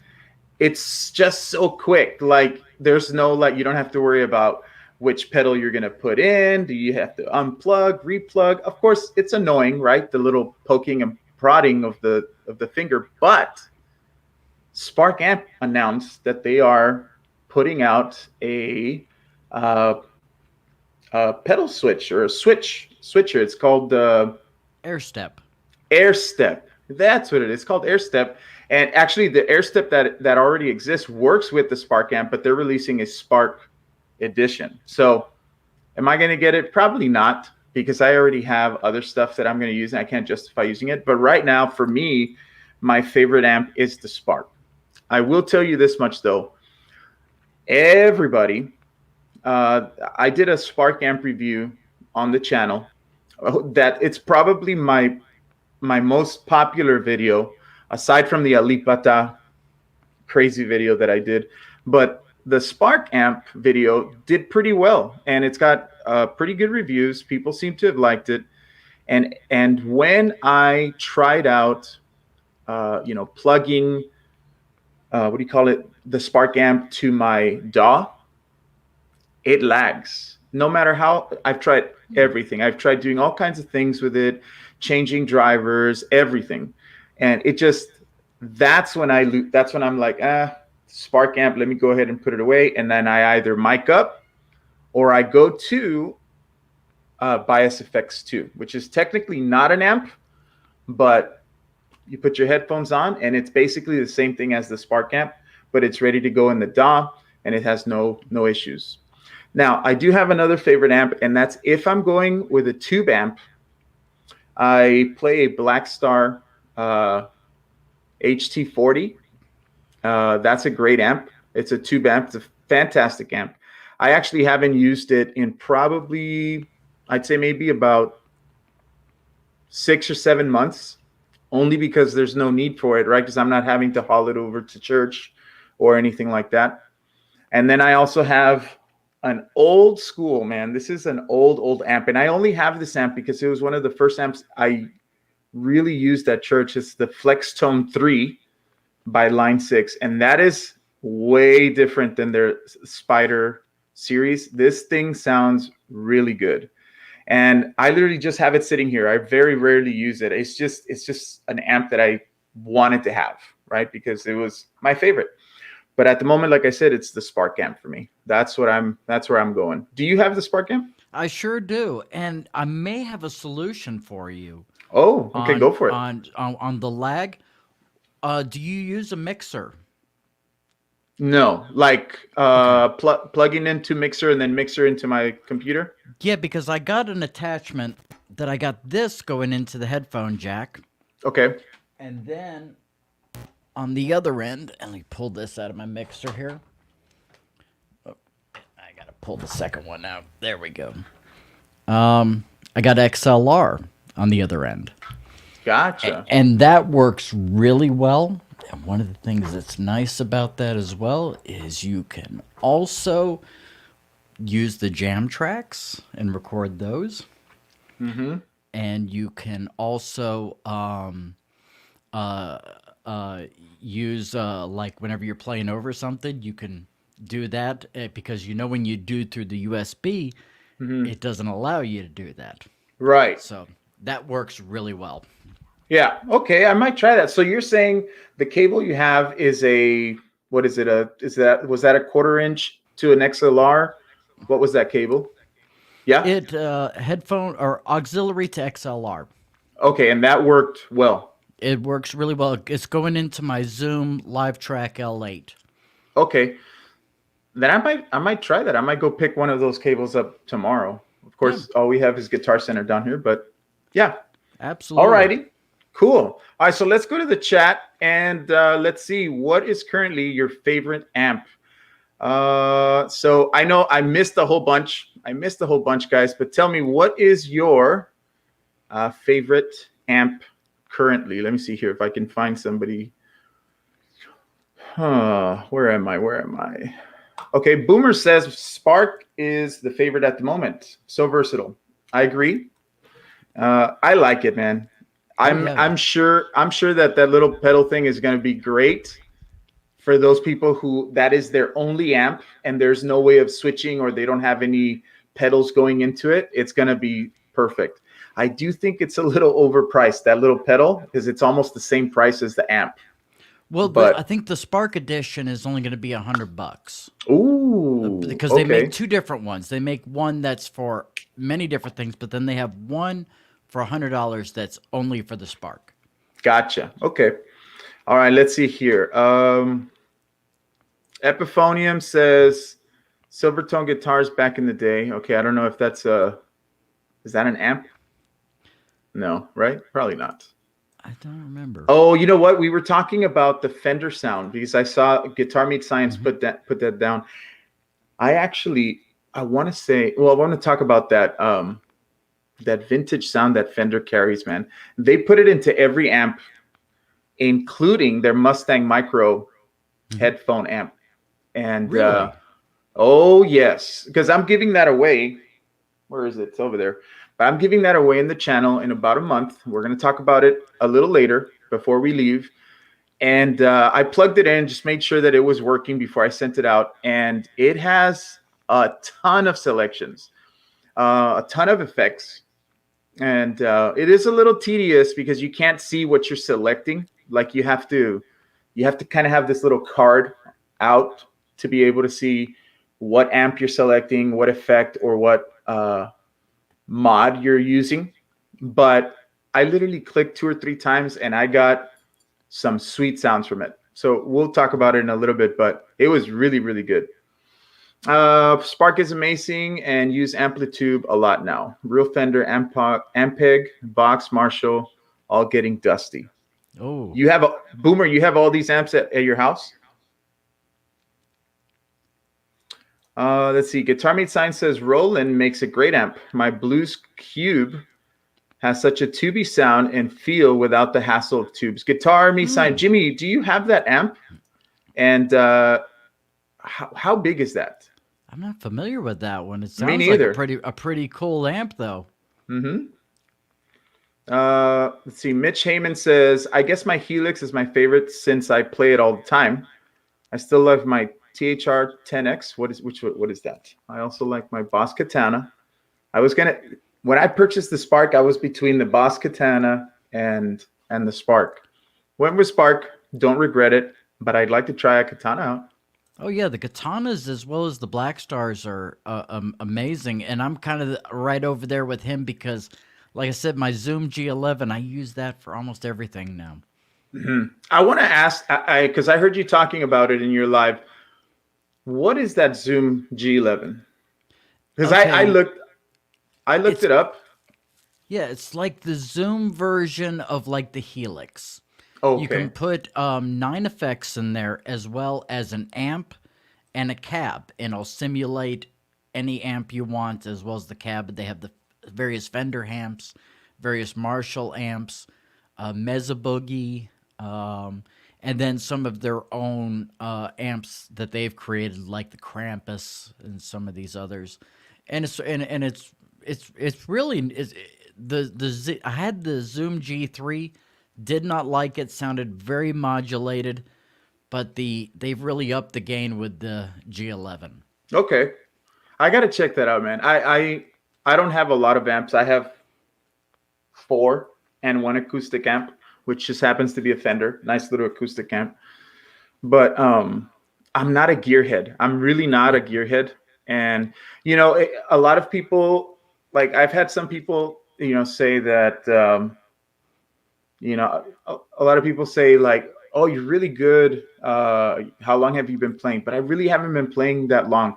it's just so quick. Like there's no, like, you don't have to worry about which pedal you're going to put in. Do you have to unplug, replug? Of course, it's annoying, right? The little poking and prodding of the finger, but Spark Amp announced that they are putting out a pedal switch, or a switcher. It's called Airstep. Airstep. That's what it is. It's called Airstep. And actually, the Airstep that already exists works with the Spark Amp, but they're releasing a Spark edition. So Am I going to get it? Probably not, because I already have other stuff that I'm going to use and I can't justify using it. But right now, for me, my favorite amp is the Spark. I will tell you this much though. Everybody, I did a Spark amp review on the channel. That it's probably my most popular video, aside from the Alipata crazy video that I did. But the Spark amp video did pretty well, and it's got pretty good reviews. People seem to have liked it. And when I tried out, plugging, what do you call it, the Spark amp to my DAW, it lags. No matter how I've tried everything, I've tried doing all kinds of things with it, changing drivers, everything, and it just that's when I'm like, Spark amp, let me go ahead and put it away, and then I either mic up or I go to Bias Effects 2, which is technically not an amp, but you put your headphones on and it's basically the same thing as the Spark amp, but it's ready to go in the DAW and it has no issues. Now, I do have another favorite amp, and that's if I'm going with a tube amp, I play a Black Star HT40. That's a great amp. It's a tube amp. It's a fantastic amp. I actually haven't used it in probably, I'd say maybe about 6 or 7 months, only because there's no need for it, right? Because I'm not having to haul it over to church or anything like that. And then I also have an old school, man. This is an old amp, and I only have this amp because it was one of the first amps I really used at church. It's the Flextone 3 by Line 6, and that is way different than their Spider series. This thing sounds really good, and I literally just have it sitting here. I very rarely use it. It's just an amp that I wanted to have, right? Because it was my favorite. But at the moment, like I said, it's the Spark amp for me. That's where I'm going. Do you have the Spark amp? I sure do, and I may have a solution for you. Oh, okay, go for it. On the lag. Do you use a mixer? No, like plugging into mixer and then mixer into my computer? Yeah, because I got an attachment that I got this going into the headphone jack. Okay. And then on the other end, and let me pull this out of my mixer here. Oh, I gotta pull the second one out. There we go. I got XLR on the other end. Gotcha. And that works really well. And one of the things that's nice about that as well is you can also use the jam tracks and record those. Mm-hmm. And you can also use like whenever you're playing over something, you can do that because when you do through the USB, it doesn't allow you to do that. Right. So that works really well. Yeah. Okay. I might try that. So you're saying the cable you have is what is it? Was that a 1/4 inch to an XLR? What was that cable? Yeah. It headphone or auxiliary to XLR. Okay. And that worked well. It works really well. It's going into my Zoom Live Track L8. Okay. Then I might try that. I might go pick one of those cables up tomorrow. Of course, all we have is Guitar Center down here, but yeah. Absolutely. All righty. Cool. All right, so let's go to the chat and let's see what is currently your favorite amp. So I know I missed a whole bunch. Guys. But tell me, what is your favorite amp currently? Let me see here if I can find somebody. Where am I? Okay, Boomer says Spark is the favorite at the moment. So versatile. I agree. I like it, man. I'm sure that little pedal thing is going to be great for those people who that is their only amp and there's no way of switching or they don't have any pedals going into it. It's going to be perfect. I do think it's a little overpriced, that little pedal, because it's almost the same price as the amp. Well, I think the Spark Edition is only going to be $100. Ooh, because they make two different ones. They make one that's for many different things, but then they have one for $100 that's only for the Spark. Gotcha. Okay. All right. Let's see here. Epiphonium says Silvertone guitars back in the day. Okay, I don't know if that's is that an amp? No, right? Probably not. I don't remember. Oh, you know what? We were talking about the Fender sound because I saw Guitar Meets Science Hmm. put that down. I actually I want to say, well, I want to talk about that that vintage sound that Fender carries, man. They put it into every amp, including their Mustang Micro Hmm. headphone amp. And Really? oh yes, because I'm giving that away. Where is it? It's over there. But I'm giving that away in the channel in about a month. We're going to talk about it a little later before we leave. And I plugged it in, just made sure that it was working before I sent it out. And it has a ton of selections, a ton of effects. And it is a little tedious because you can't see what you're selecting. Like you have to kind of have this little card out to be able to see what amp you're selecting, what effect or what mod you're using. But I literally clicked 2 or 3 times and I got some sweet sounds from it. So we'll talk about it in a little bit, but it was really, really good. Spark is amazing and use Amplitube a lot now. Real Fender, Ampeg, Box, Marshall, all getting dusty. Oh. You have a Boomer. You have all these amps at your house. Let's see. Guitar Mate Sign says Roland makes a great amp. My Blues Cube has such a tubey sound and feel without the hassle of tubes. Guitar Me Sign. Hmm. Jimmy, do you have that amp? And how big is that? I'm not familiar with that one. It Me sounds like neither. a pretty cool amp though. Mm-hmm. Let's see. Mitch Heyman says, I guess my Helix is my favorite since I play it all the time. I still love my THR 10X. What is that? I also like my Boss Katana. I was gonna when I purchased the Spark, I was between the Boss Katana and the Spark. Went with Spark. Don't regret it, but I'd like to try a Katana out. Oh yeah, the katanas as well as the black stars are amazing, and I'm kind of right over there with him because, like I said, my Zoom G11, I use that for almost everything now. Mm-hmm. I want to ask, because I heard you talking about it in your live. What is that Zoom G11? Because Okay, I looked it's it up. yeah, it's like the Zoom version of like the Helix. You can Okay. put 9 effects in there as well as an amp and a cab, and it'll simulate any amp you want as well as the cab. They have the various Fender amps, various Marshall amps, Mesa Boogie, and then some of their own amps that they've created, like the Krampus and some of these others. And it's really I had the Zoom G3, did not like it, sounded very modulated, but they've really upped the gain with the G11. Okay. I got to check that out, man. I don't have a lot of amps. I have four and one acoustic amp, which just happens to be a Fender. Nice little acoustic amp. But I'm not a gearhead. I'm really not a Yeah. gearhead. And a lot of people, like I've had some people, say that a lot of people say like, oh, you're really good. How long have you been playing? But I really haven't been playing that long.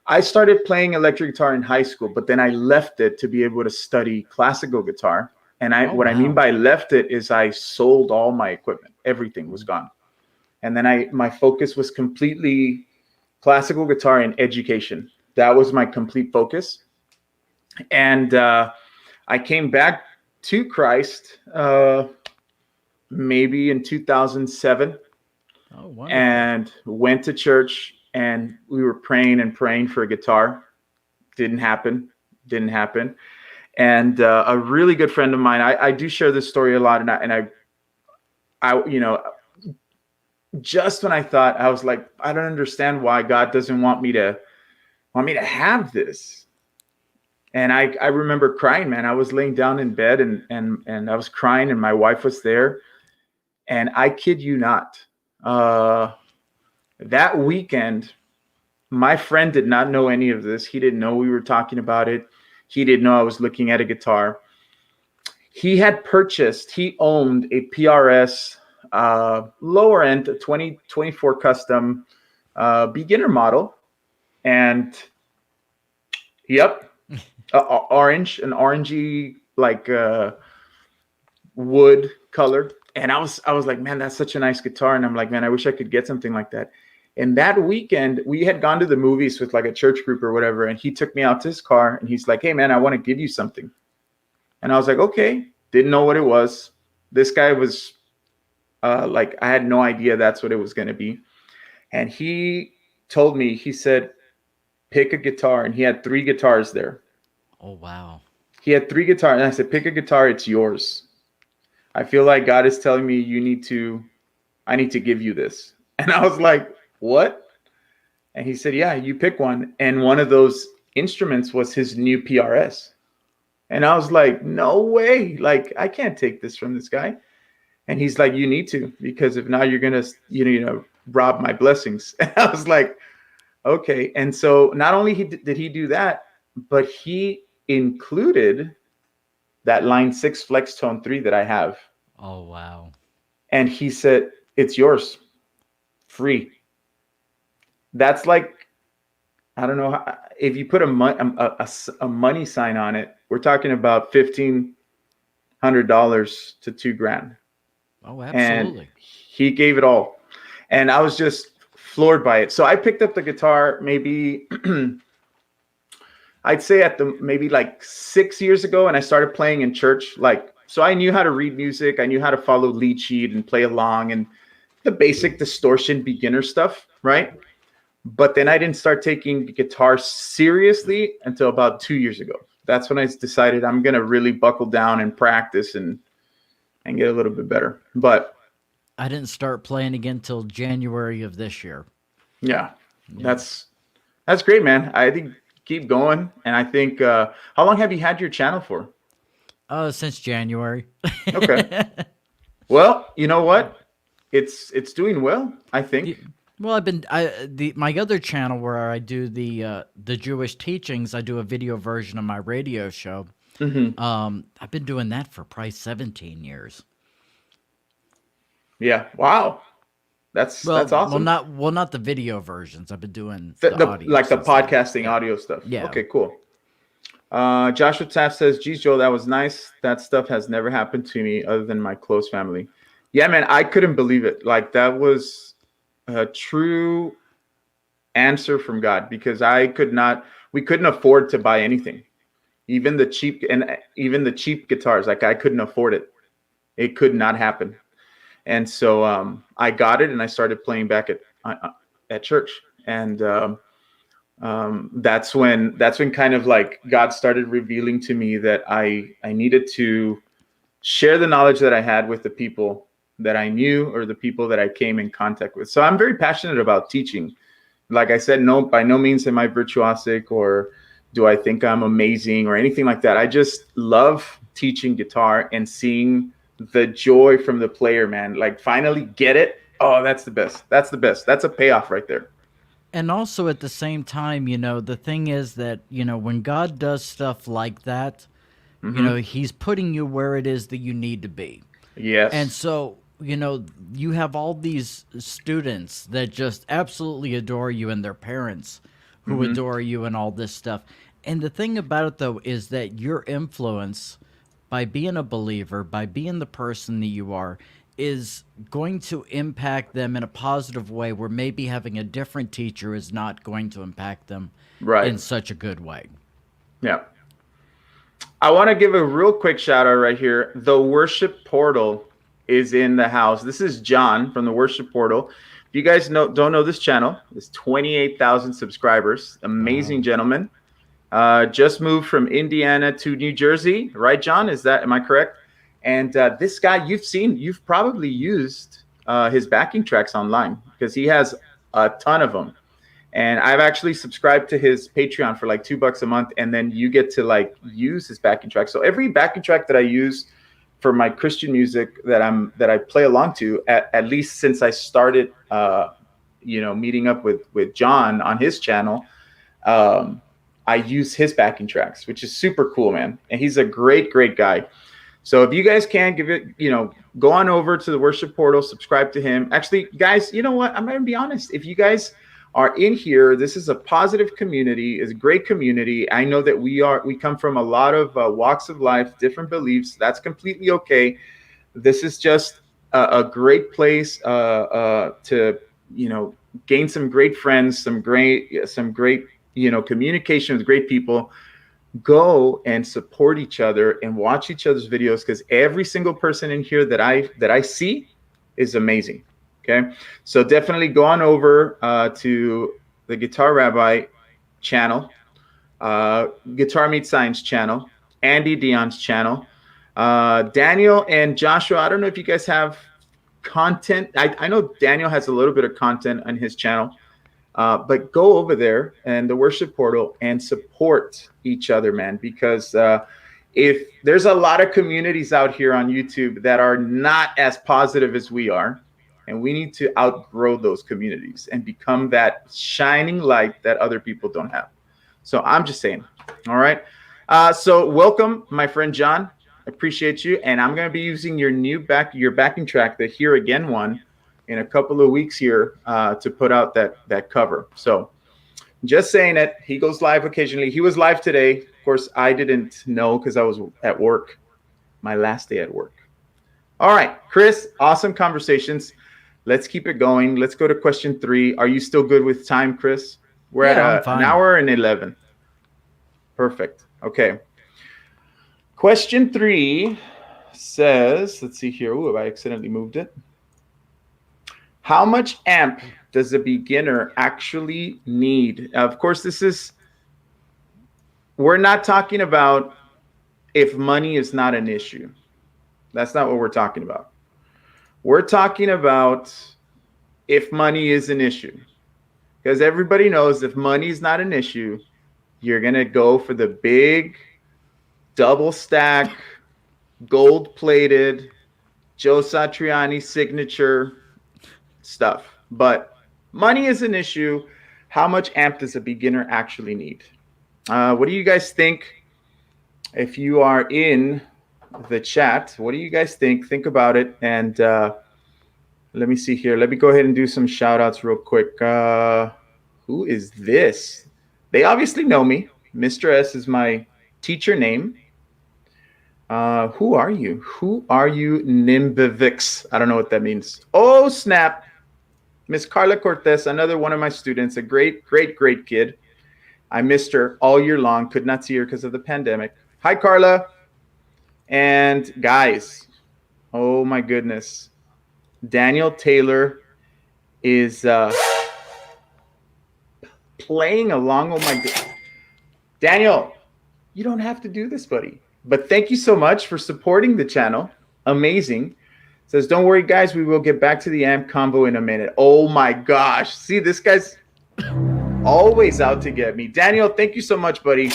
I started playing electric guitar in high school, but then I left it to be able to study classical guitar. And Oh what I mean wow. by left it is I sold all my equipment. Everything was gone. And then my focus was completely classical guitar and education. That was my complete focus. And I came back to Christ maybe in 2007 Oh wonderful. and went to church and we were praying and praying for a guitar. Didn't happen. Didn't happen. And a really good friend of mine, I do share this story a lot, I just when I thought I was like, I don't understand why God doesn't want me to have this. And I remember crying, man. I was laying down in bed and I was crying, and my wife was there. And I kid you not, uh, that weekend, my friend did not know any of this. He didn't know we were talking about it. He didn't know I was looking at a guitar. He owned a PRS lower end 2024 custom beginner model. and yep, orange, an orangey like wood color. And I was like, man, that's such a nice guitar. And I'm like, man, I wish I could get something like that. And that weekend, we had gone to the movies with like a church group or whatever. And he took me out to his car and he's like, hey, man, I want to give you something. And I was like, okay. Didn't know what it was. This guy was like, I had no idea that's what it was going to be. And he told me, he said, pick a guitar. And he had 3 guitars there. Oh, wow. He had 3 guitars. And I said, pick a guitar. It's yours. I feel like God is telling me I need to give you this. And I was like, what? And he said, yeah, you pick one. And one of those instruments was his new PRS. And I was like, no way. Like, I can't take this from this guy. And he's like, you need to, because if not, you're going to, rob my blessings. And I was like, okay. And so not only did he do that, but he included that line 6 flex tone 3 that I have. Oh, wow. And he said, it's yours, free. That's like, I don't know, if you put a money sign on it, we're talking about $1,500 to $2,000. Oh, absolutely. And he gave it all. And I was just floored by it. So I picked up the guitar maybe I'd say maybe like 6 years ago, and I started playing in church. So I knew how to read music. I knew how to follow lead sheet and play along and the basic distortion beginner stuff, right? But then I didn't start taking guitar seriously until about 2 years ago. That's when I decided I'm going to really buckle down and practice and get a little bit better. But I didn't start playing again till January of this year. Yeah. That's great, man. I think keep going. And I think, how long have you had your channel for? Since January. Okay. Well, you know what? It's doing well, I think. Well, my other channel where I do the Jewish teachings, I do a video version of my radio show. Mm-hmm. I've been doing that for probably 17 years. Yeah. Wow. That's awesome. Well, not the video versions. I've been doing the audio, like the podcasting audio stuff. Yeah. Okay, cool. Joshua Taft says, geez, Joel, that was nice. That stuff has never happened to me other than my close family. Yeah, man, I couldn't believe it. Like, that was a true answer from God, because we couldn't afford to buy anything. Even the cheap guitars, like, I couldn't afford it. It could not happen. And so I got it and I started playing back at church. And that's when kind of like God started revealing to me that I needed to share the knowledge that I had with the people that I knew or the people that I came in contact with. So I'm very passionate about teaching. Like I said, no, by no means am I virtuosic or do I think I'm amazing or anything like that. I just love teaching guitar and seeing the joy from the player, man. Like, finally get it. Oh, that's the best. That's the best. That's a payoff right there. And also at the same time, the thing is that, when God does stuff like that, Mm-hmm. he's putting you where it is that you need to be. Yes. And so, you have all these students that just absolutely adore you and their parents who Mm-hmm. adore you and all this stuff. And the thing about it, though, is that your influence by being a believer, by being the person that you are, is going to impact them in a positive way where maybe having a different teacher is not going to impact them in such a good way. Yeah. I want to give a real quick shout out right here. The Worship Portal is in the house. This is John from the Worship Portal. If you guys don't know this channel, it's 28,000 subscribers. Amazing gentleman. Just moved from Indiana to New Jersey, right, John? Am I correct? And this guy, you've probably used his backing tracks online because he has a ton of them. And I've actually subscribed to his Patreon for like $2 a month, and then you get to like use his backing track. So every backing track that I use for my Christian music that I play along to, at least since I started, meeting up with John on his channel. I use his backing tracks, which is super cool, man. And he's a great, great guy. So if you guys can give it, go on over to the Worship Portal, subscribe to him. Actually, guys, you know what? I'm going to be honest. If you guys are in here. This is a positive community. It's a great community. I know that we come from a lot of walks of life, different beliefs. That's completely okay. This is just a great place to, gain some great friends, some great, communication with great people. Go and support each other and watch each other's videos, because every single person in here that I see is amazing. Okay, so definitely go on over to the Guitar Rabbi channel, Guitar Meets Science channel, Andy Dion's channel, Daniel and Joshua. I don't know if you guys have content. I know Daniel has a little bit of content on his channel, but go over there and the worship portal and support each other, man, because if there's a lot of communities out here on YouTube that are not as positive as we are, and we need to outgrow those communities and become that shining light that other people don't have. So I'm just saying. All right. So welcome, my friend John. I appreciate you. And I'm going to be using your backing track, the Here Again one, in a couple of weeks here to put out that cover. So just saying it. He goes live occasionally. He was live today. Of course, I didn't know because I was at work, my last day at work. All right, Chris, awesome conversations. Let's keep it going. Let's go to question 3. Are you still good with time, Chris? We're at an hour and 11. Perfect. Okay. Question 3 says, let's see here. Ooh, I accidentally moved it. How much amp does a beginner actually need? Of course, we're not talking about if money is not an issue. That's not what we're talking about. We're talking about if money is an issue. Because everybody knows if money is not an issue, you're going to go for the big, double stack, gold-plated, Joe Satriani signature stuff. But money is an issue. How much amp does a beginner actually need? What do you guys think? If you are in the chat, what do you guys think? Think about it. And let me see here. Let me go ahead and do some shout outs real quick. Who is this? They obviously know me. Mr. S is my teacher name. Who are you? Who are you, Nimbivix? I don't know what that means. Oh, snap. Miss Carla Cortez, another one of my students, a great, great, great kid. I missed her all year long. Could not see her because of the pandemic. Hi, Carla. And guys, oh my goodness. Daniel Taylor is playing along. Oh my God. Daniel, you don't have to do this, buddy. But thank you so much for supporting the channel. Amazing. Says, don't worry, guys. We will get back to the amp combo in a minute. Oh my gosh. See, this guy's always out to get me. Daniel, thank you so much, buddy.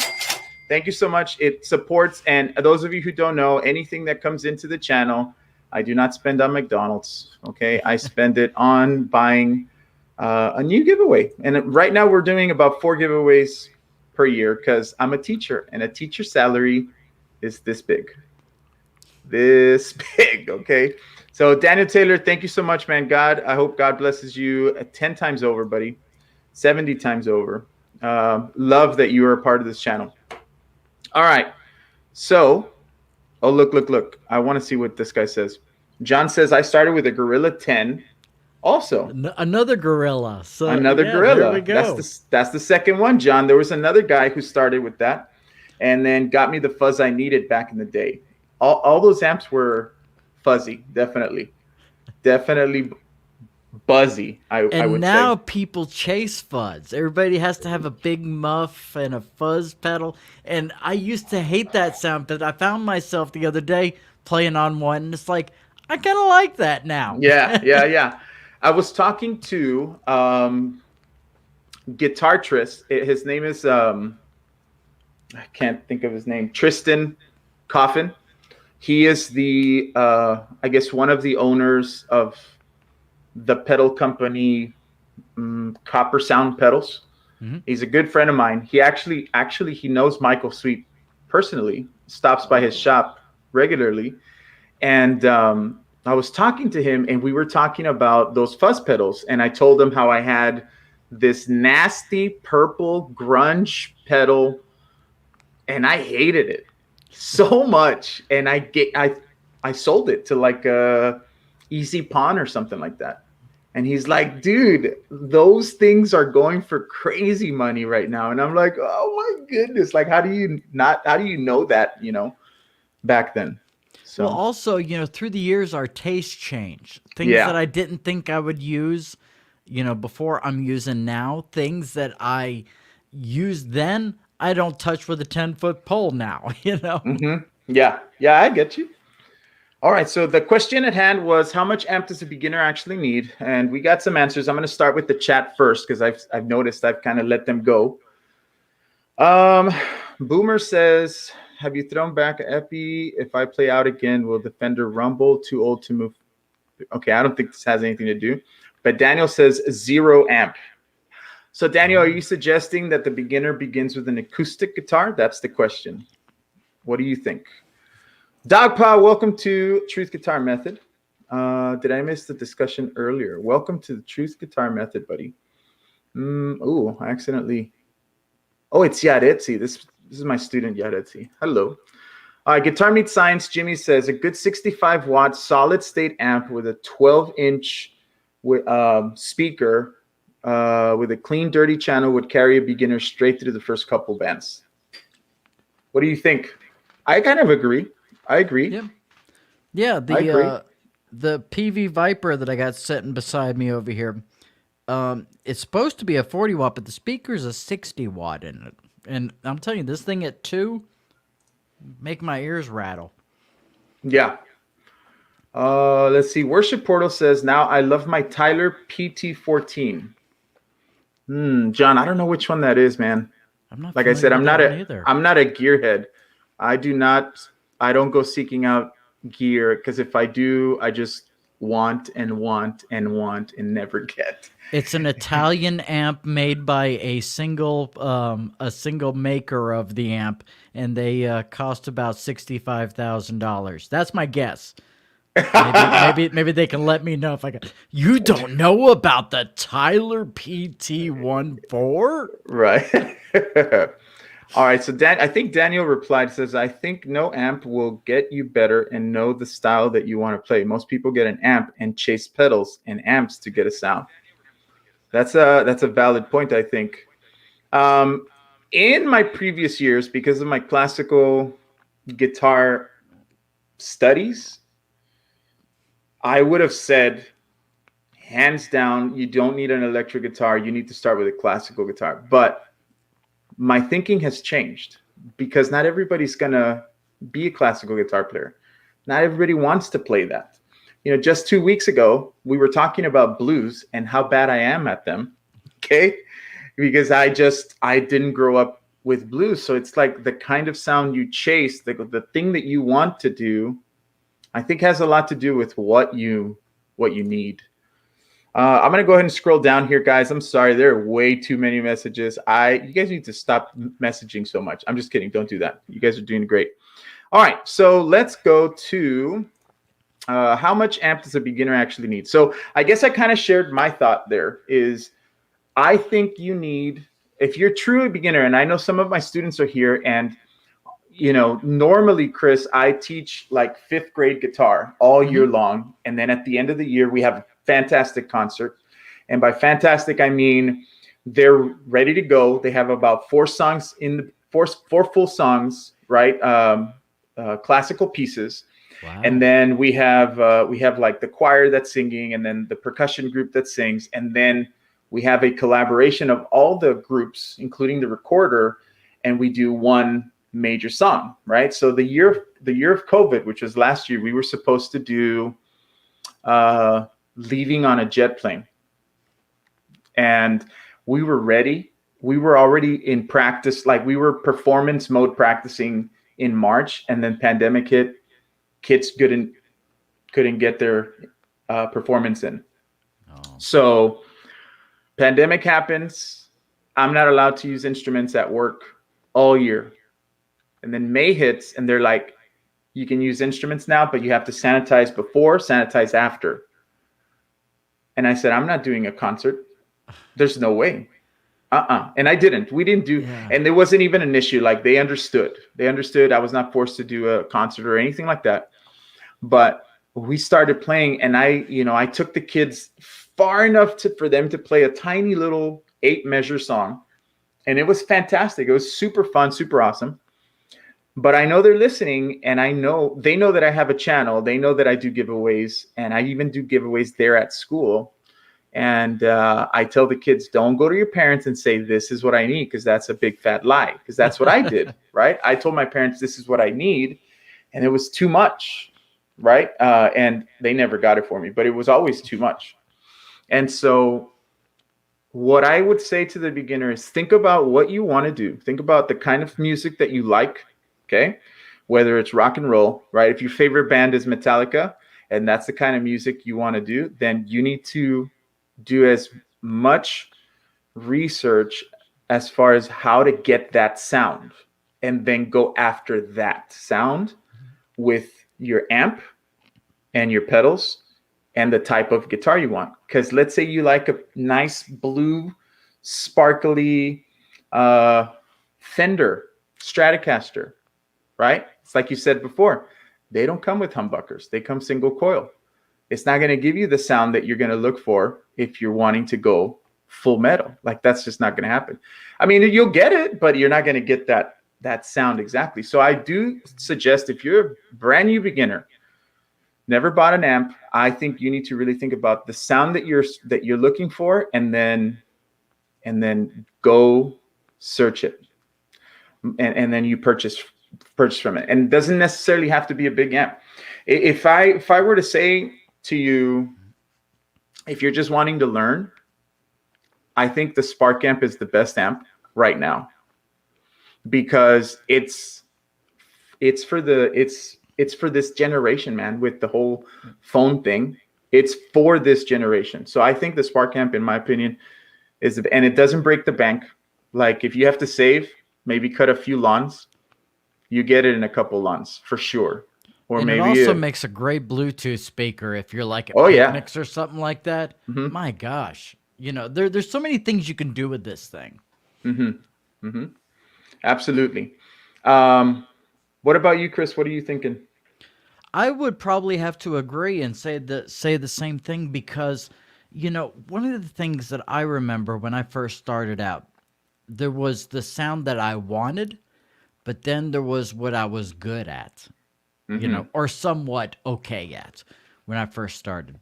Thank you so much. It supports. And those of you who don't know, anything that comes into the channel, I do not spend on McDonald's. Okay. I spend it on buying a new giveaway. And right now we're doing about 4 giveaways per year because I'm a teacher, and a teacher salary is this big. This big. Okay. So Daniel Taylor, thank you so much, man. I hope God blesses you 10 times over, buddy. 70 times over. Love that you are a part of this channel. All right. So, oh, look. I want to see what this guy says. John says, I started with a Gorilla 10. Also. Another Gorilla. So another Gorilla. There we go. That's the second one, John. There was another guy who started with that and then got me the fuzz I needed back in the day. All those amps were fuzzy, definitely buzzy. I would say. And now people chase fuzz. Everybody has to have a big muff and a fuzz pedal. And I used to hate that sound, but I found myself the other day playing on one, and it's like, I kind of like that now. Yeah. I was talking to Guitartrist. His name is I can't think of his name. Tristan Coffin. He is the I guess one of the owners of the pedal company Copper Sound Pedals. Mm-hmm. He's a good friend of mine. He actually he knows Michael Sweet personally, stops by his shop regularly. And I was talking to him, and we were talking about those fuzz pedals, and I told him how I had this nasty purple grunge pedal, and I hated it so much. And I sold it to like a Easy Pawn or something like that. And he's like, dude, those things are going for crazy money right now. And I'm like, oh my goodness. Like, how do you know that, back then? Well, So, also, through the years, our taste changed. Things that yeah. I didn't think I would use, before I'm using now. Things that I used then, I don't touch with a 10-foot pole now, Yeah. Yeah, I get you. All right. So the question at hand was, how much amp does a beginner actually need? And we got some answers. I'm going to start with the chat first because I've noticed I've kind of let them go. Boomer says, have you thrown back a epi? If I play out again, will the Fender rumble? Too old to move. Okay, I don't think this has anything to do. But Daniel says 0 amp. So Daniel, are you suggesting that the beginner begins with an acoustic guitar? That's the question. What do you think? Dogpaw, welcome to Truth Guitar Method. Did I miss the discussion earlier? Welcome to the Truth Guitar Method, buddy. I accidentally. Oh, it's Yaretsi. This is my student Yaretsi. Hello. Guitar Meets Science. Jimmy says a good 65-watt solid state amp with a 12-inch speaker with a clean, dirty channel would carry a beginner straight through the first couple bands. What do you think? I kind of agree. I agree. Yeah, I agree. The PV Viper that I got sitting beside me over here, it's supposed to be a 40 watt, but the speaker's a 60 watt in it. And I'm telling you, this thing at 2, make my ears rattle. Yeah. Let's see. Worship Portal says, now I love my Tyler PT14. John, I don't know which one that is, man. I'm not Like I said, familiar with that one either. I'm not a gearhead. I don't go seeking out gear because if I do, I just want and want and want and never get. It's an Italian amp made by a single maker of the amp, and they cost about $65,000. That's my guess. Maybe they can let me know if I can. You don't know about the Tyler PT14? Right. All right. So I think Daniel replied, says, I think no amp will get you better and know the style that you want to play. Most people get an amp and chase pedals and amps to get a sound. That's a valid point, I think. In my previous years, because of my classical guitar studies, I would have said, hands down, you don't need an electric guitar. You need to start with a classical guitar. But my thinking has changed because not everybody's going to be a classical guitar player. Not everybody wants to play that. Just 2 weeks ago, we were talking about blues and how bad I am at them. Okay. Because I didn't grow up with blues. So it's like the kind of sound you chase, the thing that you want to do, I think has a lot to do with what you need. I'm going to go ahead and scroll down here, guys. I'm sorry. There are way too many messages. You guys need to stop messaging so much. I'm just kidding. Don't do that. You guys are doing great. All right. So let's go to how much amp does a beginner actually need? So I guess I kind of shared my thought there is I think you need, if you're truly a beginner, and I know some of my students are here and normally, Chris, I teach like 5th grade guitar all year long. And then at the end of the year, we have a fantastic concert. And by fantastic, I mean, they're ready to go. They have about 4 songs four full songs, right? Classical pieces. Wow. And then we have like the choir that's singing and then the percussion group that sings. And then we have a collaboration of all the groups, including the recorder. And we do one major song, right? So the year of COVID, which was last year, we were supposed to do Leaving on a Jet Plane. And we were ready. We were already in practice, like we were performance mode practicing in March, and then pandemic hit. Kids couldn't get their performance in. Oh. So pandemic happens. I'm not allowed to use instruments at work all year. And then May hits and they're like, you can use instruments now, but you have to sanitize before, sanitize after. And I said, I'm not doing a concert. There's no way. And I didn't. We didn't do, Yeah. and there wasn't even an issue. Like they understood. They understood. I was not forced to do a concert or anything like that. But we started playing, and I took the kids far enough for them to play a tiny little 8 measure song, and it was fantastic. It was super fun, super awesome. But I know they're listening, and I know they know that I have a channel. They know that I do giveaways, and I even do giveaways there at school. And I tell the kids, don't go to your parents and say, this is what I need, because that's a big fat lie, because that's what I did, right? I told my parents, this is what I need, and it was too much, right? And they never got it for me, but it was always too much. And so what I would say to the beginner is think about what you want to do. Think about the kind of music that you like, okay? Whether it's rock and roll, right? If your favorite band is Metallica and that's the kind of music you want to do, then you need to do as much research as far as how to get that sound and then go after that sound with your amp and your pedals and the type of guitar you want. Because let's say you like a nice blue, sparkly Fender Stratocaster, right? It's like you said before, they don't come with humbuckers. They come single coil. It's not going to give you the sound that you're going to look for if you're wanting to go full metal. Like that's just not going to happen. I mean, you'll get it, but you're not going to get that sound exactly. So I do suggest if you're a brand new beginner, never bought an amp, I think you need to really think about the sound that you're looking for, and then go search it, and then you purchase from it. And it doesn't necessarily have to be a big amp. If I were to say to you, if you're just wanting to learn, I think the Spark amp is the best amp right now, because it's for this generation, man. With the whole phone thing, it's for this generation. So I think the Spark amp, in my opinion, and it doesn't break the bank. Like if you have to save, maybe cut a few lawns, you get it in a couple lawns for sure. Or And it maybe also makes a great Bluetooth speaker if you're like at oh yeah. picnics or something like that. Mm-hmm. My gosh, there's so many things you can do with this thing. Mm-hmm. Mm-hmm. Absolutely. What about you, Chris? What are you thinking? I would probably have to agree and say the same thing, because one of the things that I remember when I first started out, there was the sound that I wanted, but then there was what I was good at, Mm-hmm. or somewhat okay at when I first started.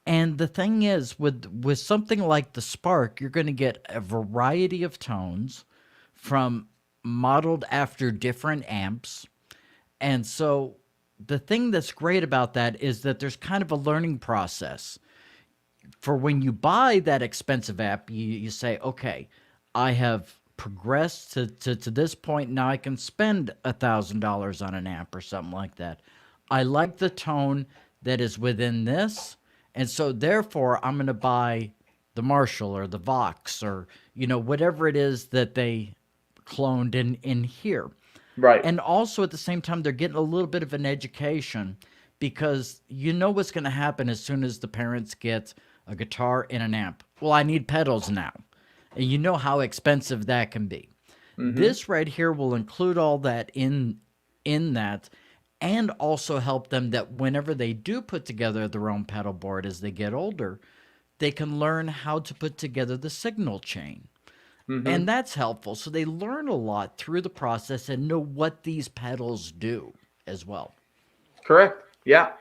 And the thing is, with something like the Spark, you're going to get a variety of tones from modeled after different amps. And so the thing that's great about that is that there's kind of a learning process. For when you buy that expensive app, you say, okay, I have progressed to this point. Now I can spend $1,000 on an amp or something like that. I like the tone that is within this. And so therefore I'm going to buy the Marshall or the Vox or, whatever it is that they cloned in here. Right. And also at the same time, they're getting a little bit of an education, because you know what's going to happen as soon as the parents get a guitar and an amp. Well, I need pedals now. And you know how expensive that can be. Mm-hmm. This right here will include all that in that, and also help them that whenever they do put together their own pedal board as they get older, they can learn how to put together the signal chain. Mm-hmm. And that's helpful. So they learn a lot through the process and know what these pedals do as well. Correct. Yeah.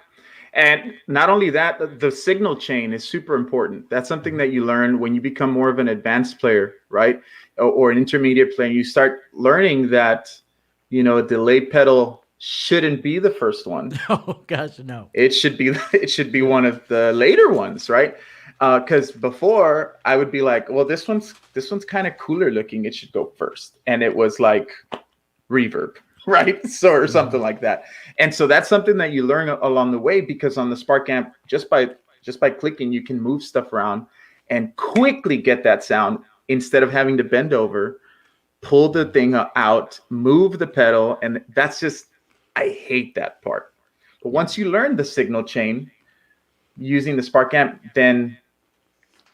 And not only that, the signal chain is super important. That's something that you learn when you become more of an advanced player, right? Or an intermediate player. You start learning that, a delay pedal shouldn't be the first one. Oh gosh, no. It should be one of the later ones, right? Because before I would be like, well, this one's kind of cooler looking. It should go first, and it was like reverb, right? So or something like that. And so that's something that you learn along the way, because on the Spark amp, just by clicking, you can move stuff around and quickly get that sound instead of having to bend over, pull the thing out, move the pedal, and that's just, I hate that part. But once you learn the signal chain using the Spark amp, then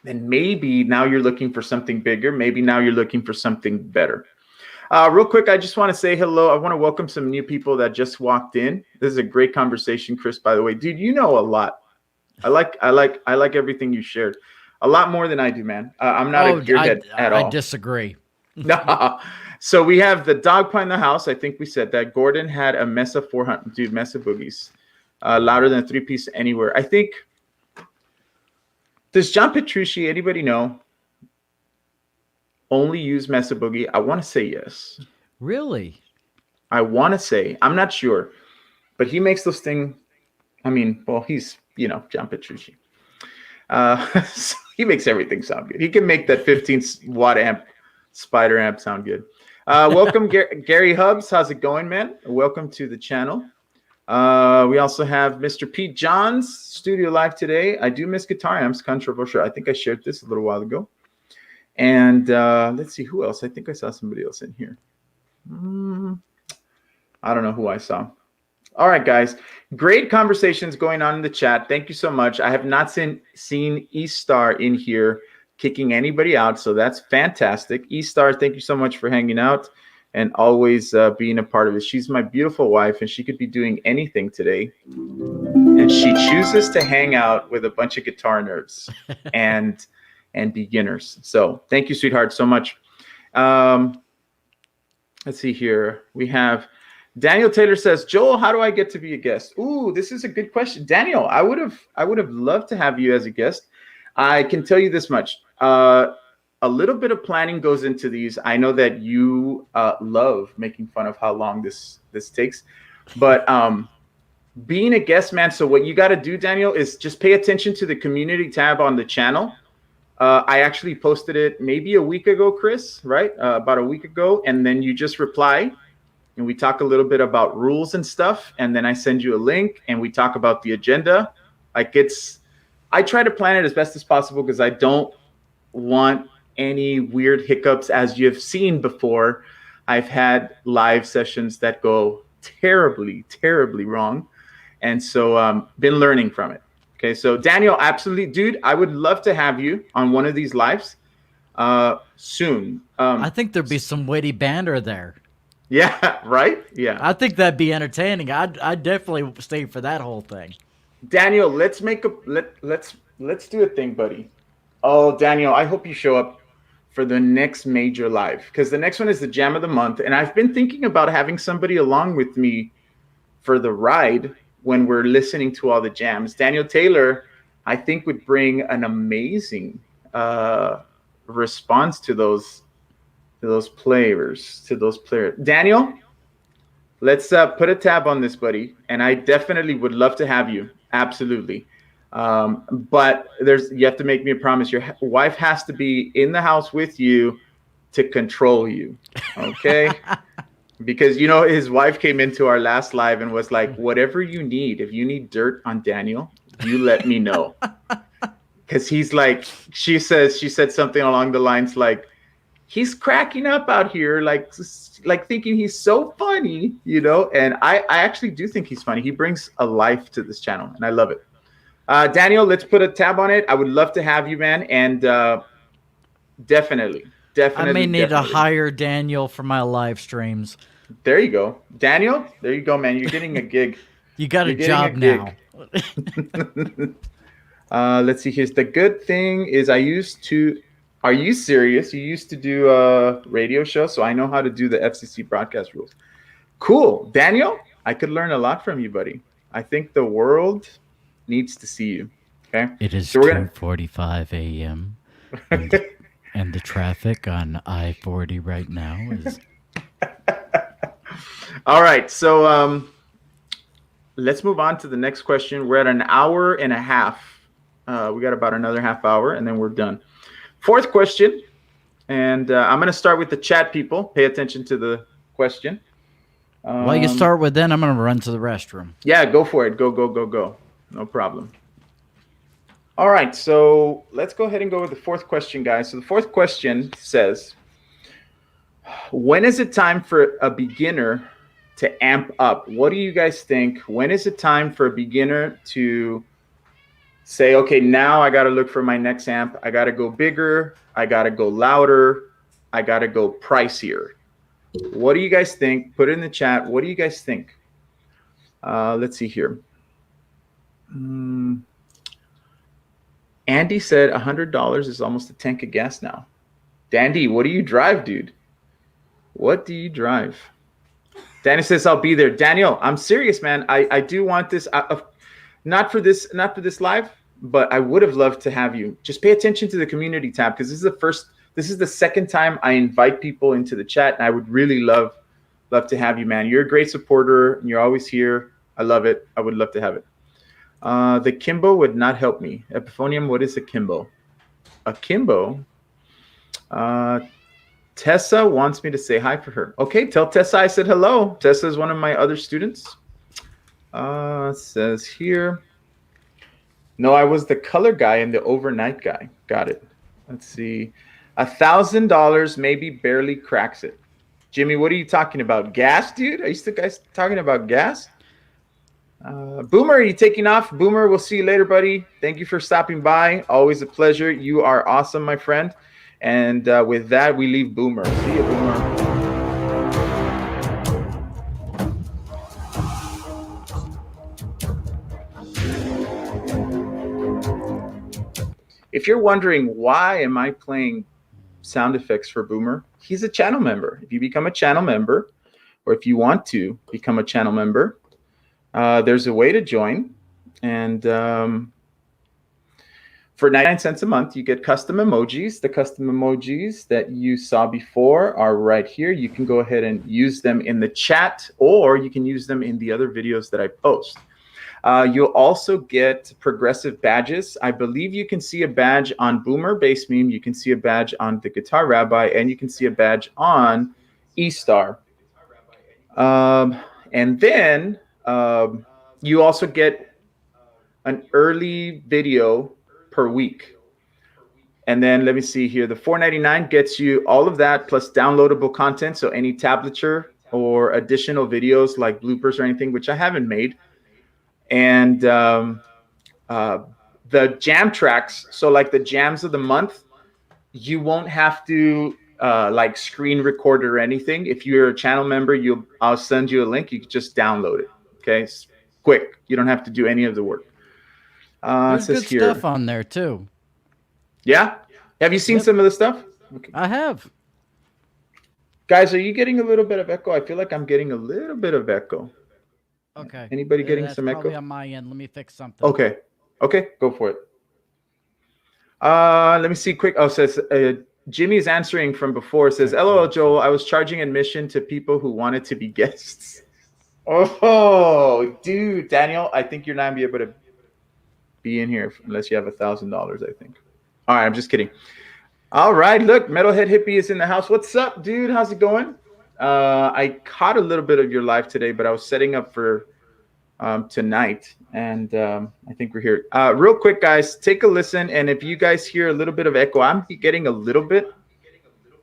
then maybe now you're looking for something bigger. Maybe now you're looking for something better. Real quick, I just want to say hello. I want to welcome some new people that just walked in. This is a great conversation, Chris, by the way. Dude, you know a lot. I like everything you shared. A lot more than I do, man. I'm not a Oh, gearhead at I all. disagree. No. So we have the dog pie in the house. I think we said that. Gordon had a Mesa 400. Dude, Mesa boogies. Louder than a three-piece anywhere. I think, does John Petrucci, anybody know, only use Mesa Boogie? I want to say yes. Really? I want to say. I'm not sure. But he makes those things. I mean, well, he's, John Petrucci. So he makes everything sound good. He can make that 15 watt amp spider amp sound good. Welcome, Gary Hubbs. How's it going, man? Welcome to the channel. We also have Mr. Pete Johns, studio live today. I do miss guitar amps, controversial. I think I shared this a little while ago. And let's see, who else? I think I saw somebody else in here. I don't know who I saw. All right, guys. Great conversations going on in the chat. Thank you so much. I have not seen E-Star in here kicking anybody out, so that's fantastic. E-Star, thank you so much for hanging out and always being a part of it. She's my beautiful wife, and she could be doing anything today. And she chooses to hang out with a bunch of guitar nerds and beginners. So thank you, sweetheart, so much. Let's see here. We have Daniel Taylor says, Joel, how do I get to be a guest? Ooh, this is a good question. Daniel, I would have loved to have you as a guest. I can tell you this much. A little bit of planning goes into these. I know that you love making fun of how long this takes. But being a guest, man, so what you got to do, Daniel, is just pay attention to the community tab on the channel. I actually posted it maybe a week ago, Chris, right? About a week ago. And then you just reply. And we talk a little bit about rules and stuff, and then I send you a link, and we talk about the agenda. I try to plan it as best as possible because I don't want any weird hiccups. As you've seen before, I've had live sessions that go terribly, terribly wrong, and so been learning from it. Okay, so Daniel, absolutely, dude, I would love to have you on one of these lives soon. I think there'd be some witty banter there. Yeah, right? Yeah. I think that'd be entertaining. I'd definitely stay for that whole thing. Daniel, let's do a thing, buddy. Oh, Daniel, I hope you show up for the next major live, because the next one is the Jam of the Month, and I've been thinking about having somebody along with me for the ride when we're listening to all the jams. Daniel Taylor, I think, would bring an amazing response to those players. Daniel, let's put a tab on this, buddy. And I definitely would love to have you. Absolutely. But you have to make me a promise. Your wife has to be in the house with you to control you. Okay? Because, his wife came into our last live and was like, whatever you need, if you need dirt on Daniel, you let me know. Because he's like, she said something along the lines like, he's cracking up out here, like thinking he's so funny, and I actually do think he's funny. He brings a life to this channel, and I love it. Daniel, let's put a tab on it. I would love to have you, man, and definitely. I may need to hire Daniel for my live streams. There you go. Daniel, there you go, man. You're getting a gig. You got a job now. Let's see. Here's the good thing is are you serious? You used to do a radio show, so I know how to do the FCC broadcast rules. Cool. Daniel, I could learn a lot from you, buddy. I think the world needs to see you. Okay? It is 2:45 a.m. and the traffic on I-40 right now is... All right, so let's move on to the next question. We're at an hour and a half. We got about another half hour, and then we're done. Fourth question, and I'm going to start with the chat, people. Pay attention to the question. Well, you start with then. I'm going to run to the restroom. Yeah, go for it. Go. No problem. All right, so let's go ahead and go with the fourth question, guys. So the fourth question says, when is it time for a beginner to amp up? What do you guys think? When is it time for a beginner to say, okay, now I got to look for my next amp. I got to go bigger. I got to go louder. I got to go pricier. What do you guys think? Put it in the chat. What do you guys think? Let's see here. Andy said $100 is almost a tank of gas now. Dandy, what do you drive, dude? What do you drive? Danny says, I'll be there. Daniel, I'm serious, man. I do want this. Not for this live, but I would have loved to have you. Just pay attention to the community tab, because this is the second time I invite people into the chat, and I would really love to have you, man. You're a great supporter, and you're always here. I love it. I would love to have it. The Kimbo would not help me. Epiphonium, what is a Kimbo? A Kimbo? Tessa wants me to say hi for her. Okay, tell Tessa I said hello. Tessa is one of my other students. Says here. No, I was the color guy and the overnight guy. Got it. Let's see. $1,000 maybe barely cracks it. Jimmy, what are you talking about? Gas, dude? Are you still guys talking about gas? Boomer, are you taking off? Boomer, we'll see you later, buddy. Thank you for stopping by. Always a pleasure. You are awesome, my friend. And with that, we leave Boomer. See you, Boomer. If you're wondering why am I playing sound effects for Boomer, he's a channel member. If you become a channel member, or if you want to become a channel member, there's a way to join. And for 99 cents a month, you get custom emojis. The custom emojis that you saw before are right here. You can go ahead and use them in the chat, or you can use them in the other videos that I post. You'll also get progressive badges. I believe you can see a badge on Boomer Bass Meme. You can see a badge on the Guitar Rabbi, and you can see a badge on E-Star. And then you also get an early video per week. And then let me see here. The $4.99 gets you all of that plus downloadable content. So any tablature or additional videos like bloopers or anything, which I haven't made. And the jam tracks, so like the jams of the month, you won't have to like screen record or anything. If you're a channel member, I'll send you a link. You can just download it. Okay, it's quick. You don't have to do any of the work. There's good stuff on there too. Yeah, have you seen some of the stuff? Okay. I have. Guys, are you getting a little bit of echo? I feel like I'm getting a little bit of echo. Okay. Anybody getting some echo? Probably on my end. Let me fix something. Okay. Okay, go for it. Let me see quick. Oh, says Jimmy is answering from before. Says, LOL, Joel. I was charging admission to people who wanted to be guests. Oh, dude, Daniel, I think you're not gonna be able to be in here unless you have $1,000, I think. All right, I'm just kidding. All right, look, Metalhead Hippie is in the house. What's up, dude? How's it going? I caught a little bit of your live today, but I was setting up for tonight, and I think we're here. Real quick, guys, take a listen, and if you guys hear a little bit of echo, I'm getting a little bit.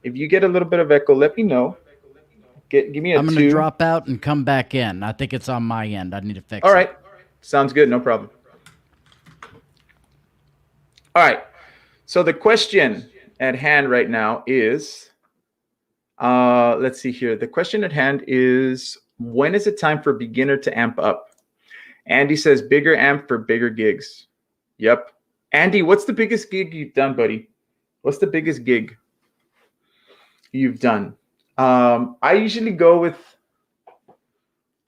If you get a little bit of echo, let me know. Give me a 2. I'm going to drop out and come back in. I think it's on my end. I need to fix it. All right. Sounds good. No problem. All right. So the question at hand right now is, let's see here. The question at hand is, when is it time for beginner to amp up? Andy says bigger amp for bigger gigs. Yep. Andy, what's the biggest gig you've done, buddy? What's the biggest gig you've done? I usually go with,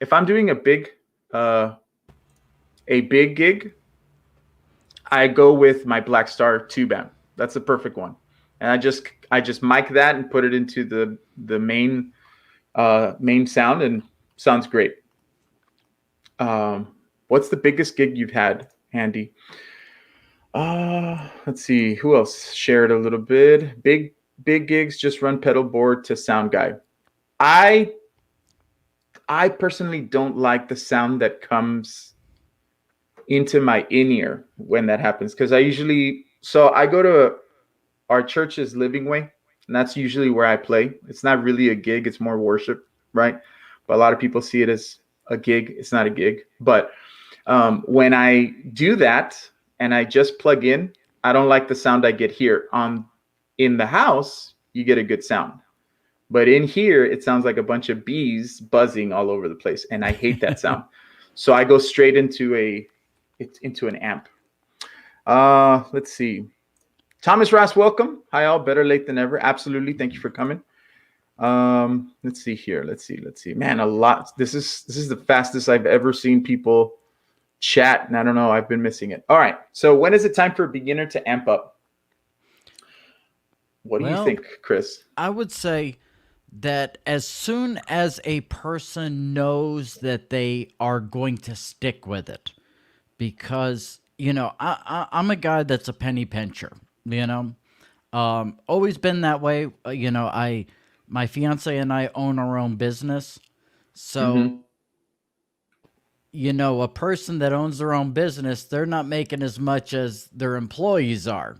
if I'm doing a big gig, I go with my Black Star tube amp. That's the perfect one. And I just mic that and put it into the main sound, and sounds great. What's the biggest gig you've had, Andy? Let's see. Who else shared a little bit? Big gigs, just run pedal board to sound guy. I personally don't like the sound that comes into my in-ear when that happens, because I go to our church's living way, and that's usually where I play. It's not really a gig, it's more worship, right? But a lot of people see it as a gig. It's not a gig. But when I do that and I just plug in, I don't like the sound I get here. In the house, you get a good sound. But in here, it sounds like a bunch of bees buzzing all over the place, and I hate that sound. So I go straight into an amp. Let's see. Thomas Ross, welcome. Hi all, better late than ever. Absolutely, thank you for coming. Let's see here. Let's see. Man, a lot. This is the fastest I've ever seen people chat, and I don't know, I've been missing it. All right. So when is it time for a beginner to amp up? What do you think, Chris? I would say that as soon as a person knows that they are going to stick with it, because I'm a guy that's a penny pincher, always been that way. My fiance and I own our own business, so a person that owns their own business, they're not making as much as their employees are.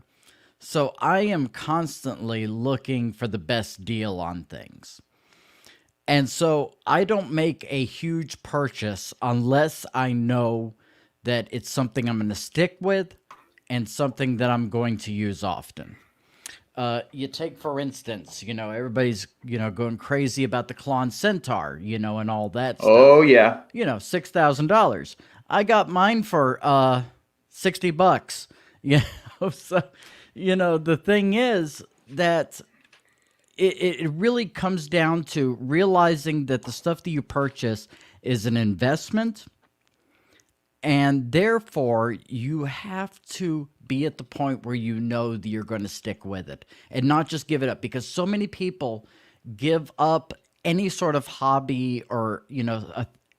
So I am constantly looking for the best deal on things. And so I don't make a huge purchase unless I know that it's something I'm going to stick with and something that I'm going to use often. You take, for instance, everybody's, going crazy about the Klon Centaur, and all that stuff. Oh, yeah. $6,000. I got mine for $60. So, the thing is that it really comes down to realizing that the stuff that you purchase is an investment, and therefore you have to be at the point where you know that you're going to stick with it and not just give it up, because so many people give up any sort of hobby or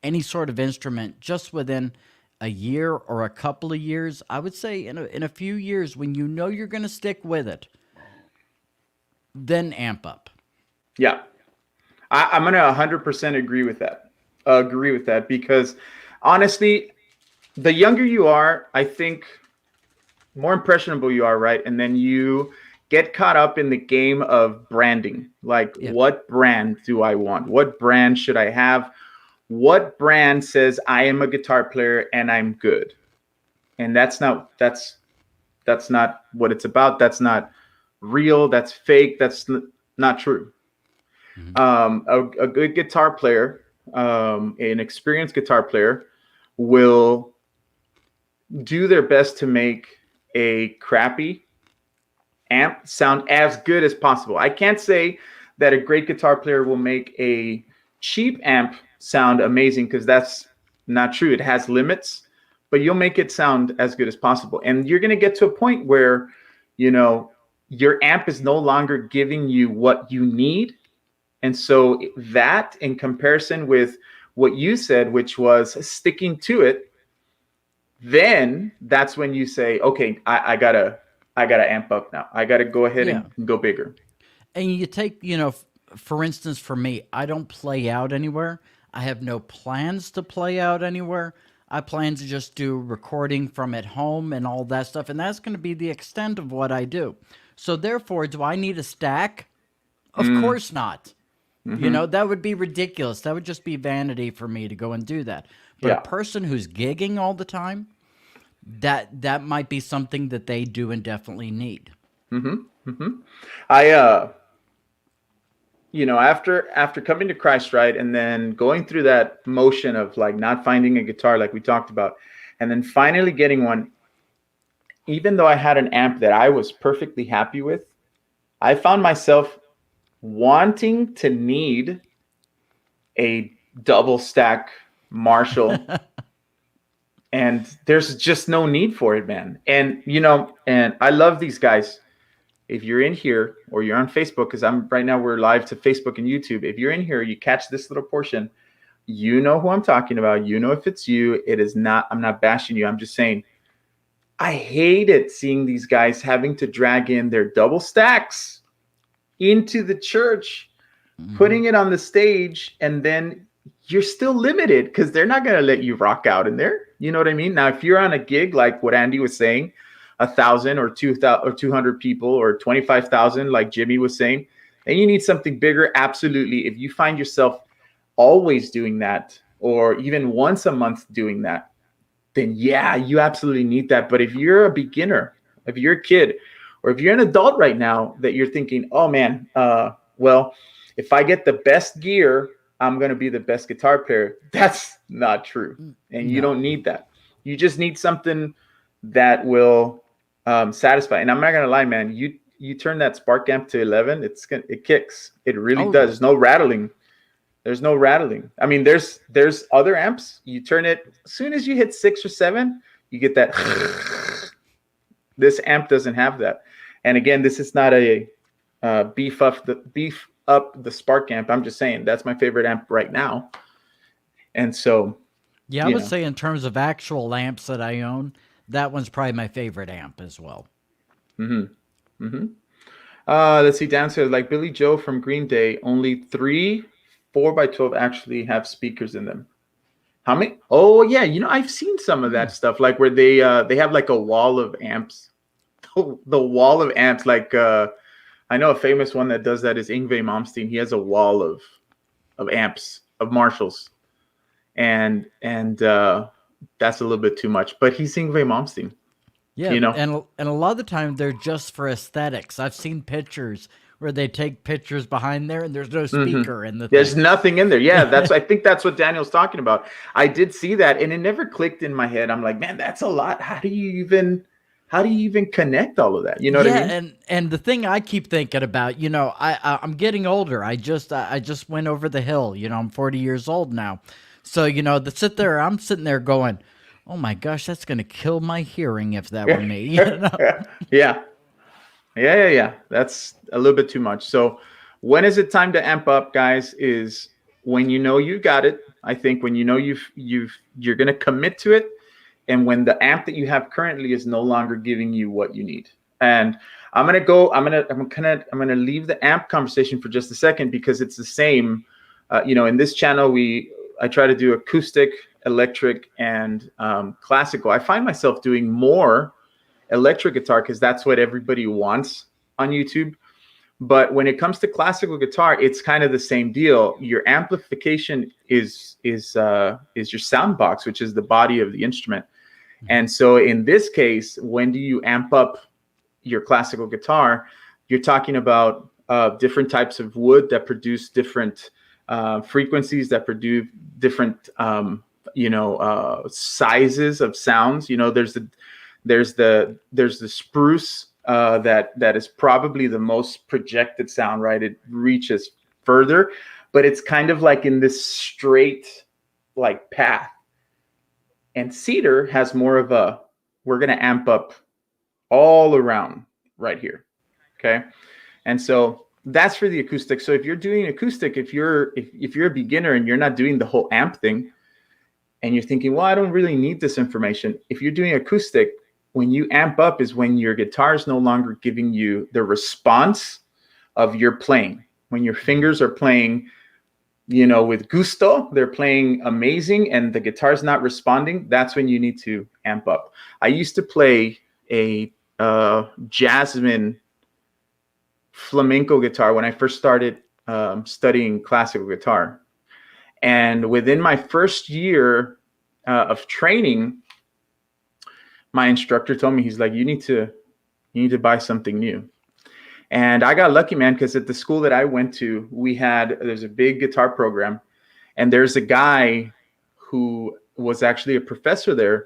any sort of instrument just within a year or a couple of years. I would say in a few years, when you know you're going to stick with it, then amp up. Yeah. I'm going to 100% agree with that. Because honestly, the younger you are, I think more impressionable you are, right? And then you get caught up in the game of branding. Like, what brand do I want? What brand should I have? What brand says I am a guitar player and I'm good? And that's not what it's about. That's not real. That's fake. That's not true. A good guitar player, an experienced guitar player, will do their best to make a crappy amp sound as good as possible. I can't say that a great guitar player will make a cheap amp sound amazing, because that's not true. It has limits, but you'll make it sound as good as possible. And you're going to get to a point where, your amp is no longer giving you what you need. And so that, in comparison with what you said, which was sticking to it, then that's when you say, okay, I gotta amp up now. I gotta go ahead and go bigger. And you take, for instance, for me, I don't play out anywhere. I have no plans to play out anywhere. I plan to just do recording from at home and all that stuff. And that's going to be the extent of what I do. So therefore, do I need a stack? Of course not. That would be ridiculous. That would just be vanity for me to go and do that. But a person who's gigging all the time, that might be something that they do and definitely need. I after coming to Christ, right, and then going through that motion of like not finding a guitar like we talked about, and then finally getting one, even though I had an amp that I was perfectly happy with, I found myself wanting to need a double stack Marshall. And there's just no need for it, man. And and I love these guys. If you're in here or you're on Facebook, because right now we're live to Facebook and YouTube. If you're in here, you catch this little portion, you know who I'm talking about. You know if it's you. It is not. I'm not bashing you. I'm just saying, I hate it seeing these guys having to drag in their double stacks into the church, putting it on the stage, and then you're still limited because they're not going to let you rock out in there. You know what I mean? Now, if you're on a gig like what Andy was saying, 1,000 or 2,000 or 200 people or 25,000, like Jimmy was saying, and you need something bigger. Absolutely. If you find yourself always doing that, or even once a month doing that, then yeah, you absolutely need that. But if you're a beginner, if you're a kid, or if you're an adult right now that you're thinking, oh man, well, if I get the best gear, I'm going to be the best guitar player. That's not true. And you don't No. need that. You just need something that will satisfy. And I'm not going to lie, man, you turn that spark amp to 11, it kicks. It really Oh, does. There's no rattling. There's no rattling. I mean, there's other amps. You turn it as soon as you hit 6 or 7, you get that. This amp doesn't have that. And again, this is not a beef up the Spark amp. I'm just saying that's my favorite amp right now. And so, yeah, I you would know, say in terms of actual amps that I own, that one's probably my favorite amp as well. mm-hmm, mm-hmm. Let's see. Dan says, like Billy Joe from Green Day, only 3 4x12 actually have speakers in them. How many? Oh yeah, I've seen some of that stuff, like where they have like a wall of amps. The wall of amps, like I know a famous one that does that is Yngwie Malmsteen. He has a wall of amps, of Marshalls, and that's a little bit too much. But he's Yngwie Malmsteen, Yeah, you know. and a lot of the time they're just for aesthetics. I've seen pictures where they take pictures behind there and there's no Mm-hmm. speaker in the There's thing. nothing in there. Yeah, I think that's what Daniel's talking about. I did see that, and it never clicked in my head. I'm like, man, that's a lot. How do you even connect all of that? You know what I Yeah, mean? and the thing I keep thinking about, I'm getting older. I just went over the hill. I'm 40 years old now, so I'm sitting there going, oh my gosh, that's gonna kill my hearing if that were me. Yeah. Yeah. That's a little bit too much. So when is it time to amp up, guys? Is when you know you got it. I think when you know you're gonna commit to it, and when the amp that you have currently is no longer giving you what you need. And I'm gonna leave the amp conversation for just a second because it's the same. In this channel I try to do acoustic, electric, and classical. I find myself doing more electric guitar because that's what everybody wants on YouTube. But when it comes to classical guitar, it's kind of the same deal. Your amplification is your sound box, which is the body of the instrument. And so in this case, when do you amp up your classical guitar? You're talking about different types of wood that produce different frequencies, that produce different sizes of sounds. There's the spruce that is probably the most projected sound, right? It reaches further, but it's kind of like in this straight like path. And cedar has more of we're going to amp up all around right here. Okay. And so that's for the acoustic. So if you're doing acoustic, if you're a beginner and you're not doing the whole amp thing and you're thinking, well, I don't really need this information. If you're doing acoustic, when you amp up is when your guitar is no longer giving you the response of your playing. When your fingers are playing, with gusto, they're playing amazing and the guitar's not responding, that's when you need to amp up. I used to play a Jasmine flamenco guitar when I first started studying classical guitar. And within my first year of training, my instructor told me, he's like, you need to buy something new. And I got lucky, man, because at the school that I went to, there's a big guitar program, and there's a guy who was actually a professor there,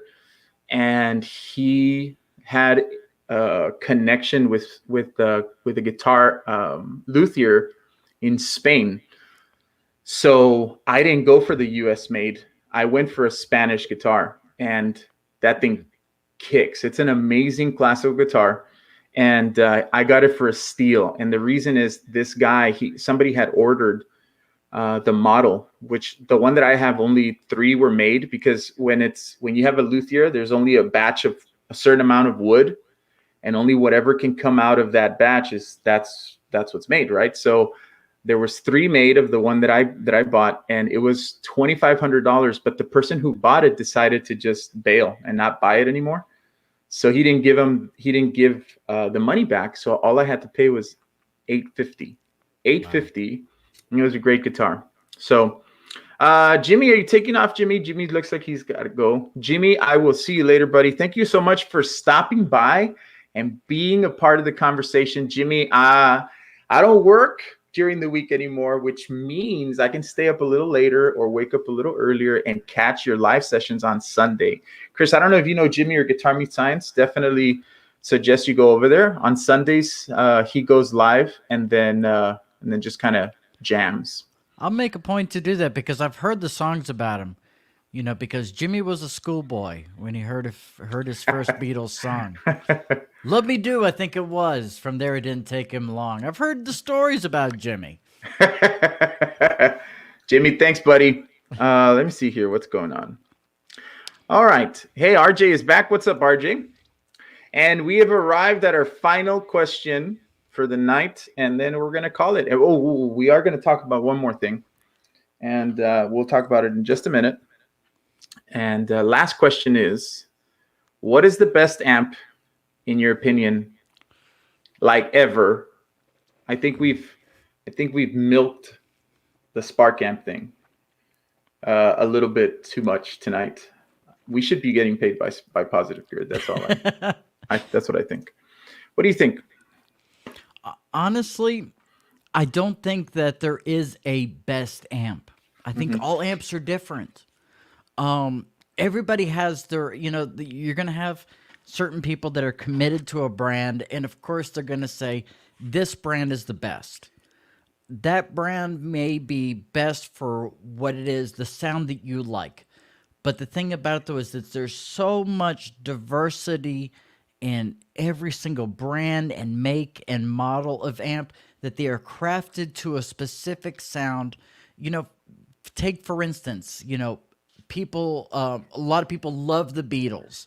and he had a connection with a guitar luthier in Spain. So I didn't go for the US made. I went for a Spanish guitar, and that thing kicks. It's an amazing classical guitar. And I got it for a steal. And the reason is this guy, somebody had ordered the model, which the one that I have, only 3 were made, because when you have a luthier, there's only a batch of a certain amount of wood, and only whatever can come out of that batch that's what's made, right? So there was 3 made of the one that I bought, and it was $2,500. But the person who bought it decided to just bail and not buy it anymore. So he didn't give the money back. So all I had to pay was $850. $850. And it was a great guitar. So Jimmy, are you taking off, Jimmy? Jimmy looks like he's got to go. Jimmy, I will see you later, buddy. Thank you so much for stopping by and being a part of the conversation. Jimmy, I don't work during the week anymore, which means I can stay up a little later or wake up a little earlier and catch your live sessions on Sunday. Chris, I don't know if you know Jimmy or Guitar Meets Science. Definitely suggest you go over there. On Sundays, he goes live and then just kind of jams. I'll make a point to do that because I've heard the songs about him. You know, because Jimmy was a schoolboy when he heard his first Beatles song. Love Me Do, I think it was. From there, it didn't take him long. I've heard the stories about Jimmy. Jimmy, thanks, buddy. Let me see here. What's going on? All right. Hey, RJ is back. What's up, RJ? And we have arrived at our final question for the night, and then we're going to call it. Oh, we are going to talk about one more thing, and we'll talk about it in just a minute. And last question is, what is the best amp, in your opinion, like ever? I think we've milked the Spark amp thing a little bit too much tonight. We should be getting paid by Positive Grid. That's all. That's what I think. What do you think? Honestly, I don't think that there is a best amp. I think all amps are different. Everybody has their, you're going to have certain people that are committed to a brand. And of course, they're going to say, this brand is the best. That brand may be best for what it is, the sound that you like. But the thing about it, though, is that there's so much diversity in every single brand and make and model of amp that they are crafted to a specific sound. Take, for instance, people, a lot of people love the Beatles.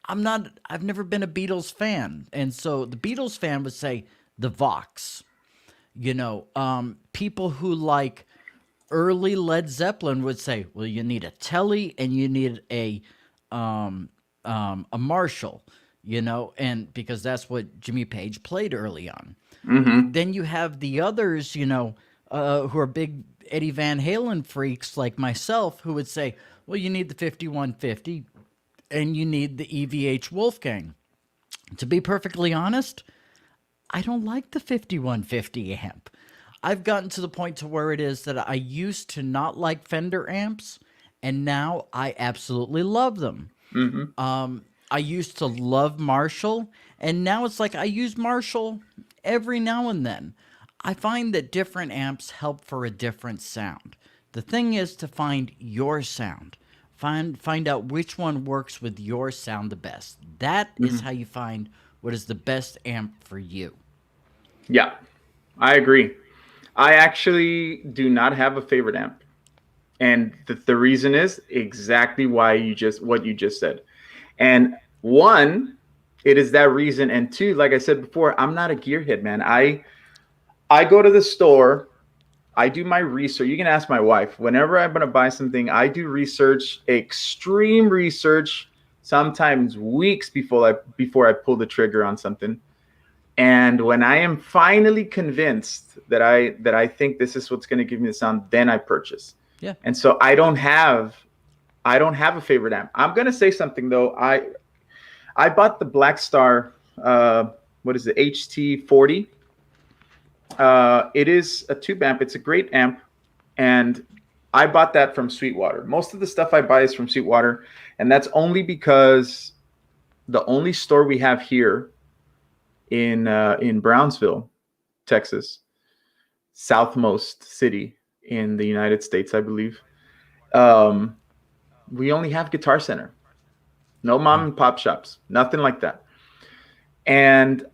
I've never been a Beatles fan. And so the Beatles fan would say the Vox. People who like early Led Zeppelin would say, well, you need a Telly and you need a Marshall, and because that's what Jimmy Page played early on. Then you have the others, who are big Eddie Van Halen freaks like myself, who would say, well, you need the 5150 and you need the EVH Wolfgang. To be perfectly honest, I don't like the 5150 amp. I've gotten to the point to where it is that I used to not like Fender amps, and now I absolutely love them. I used to love Marshall, and now it's like I use Marshall every now and then. I find that different amps help for a different sound. The thing is to find your sound. Find out which one works with your sound the best. That is how you find what is the best amp for you. Yeah, I agree. I actually do not have a favorite amp. And the reason is exactly what you just said. And one, it is that reason. And two, like I said before, I'm not a gearhead, man. I go to the store, I do my research. You can ask my wife. Whenever I'm going to buy something, I do research, extreme research, sometimes weeks before I pull the trigger on something. And when I am finally convinced that I think this is what's going to give me the sound, then I purchase. Yeah. And so I don't have a favorite amp. I'm going to say something though. I bought the Black Star, what is it, HT40. It is a tube amp. It's a great amp. And I bought that from Sweetwater. Most of the stuff I buy is from Sweetwater. And that's only because the only store we have here in Brownsville, Texas, southmost city in the United States, I believe. We only have Guitar Center. No mom and pop shops. Nothing like that. And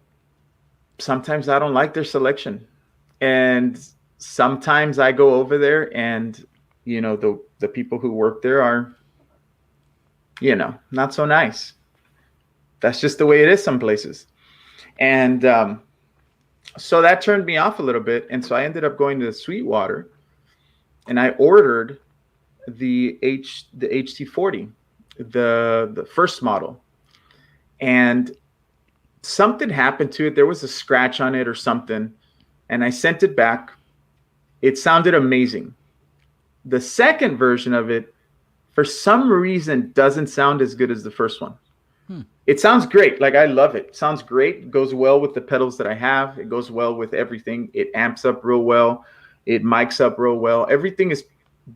sometimes I don't like their selection. And sometimes I go over there and, the people who work there are, not so nice. That's just the way it is some places. And so that turned me off a little bit. And so I ended up going to Sweetwater and I ordered the HT40, the first model. And something happened to it. There was a scratch on it or something. And I sent it back. It sounded amazing. The second version of it, for some reason, doesn't sound as good as the first one. Hmm. It sounds great. Like, I love it. It sounds great. It goes well with the pedals that I have. It goes well with everything. It amps up real well. It mics up real well. Everything is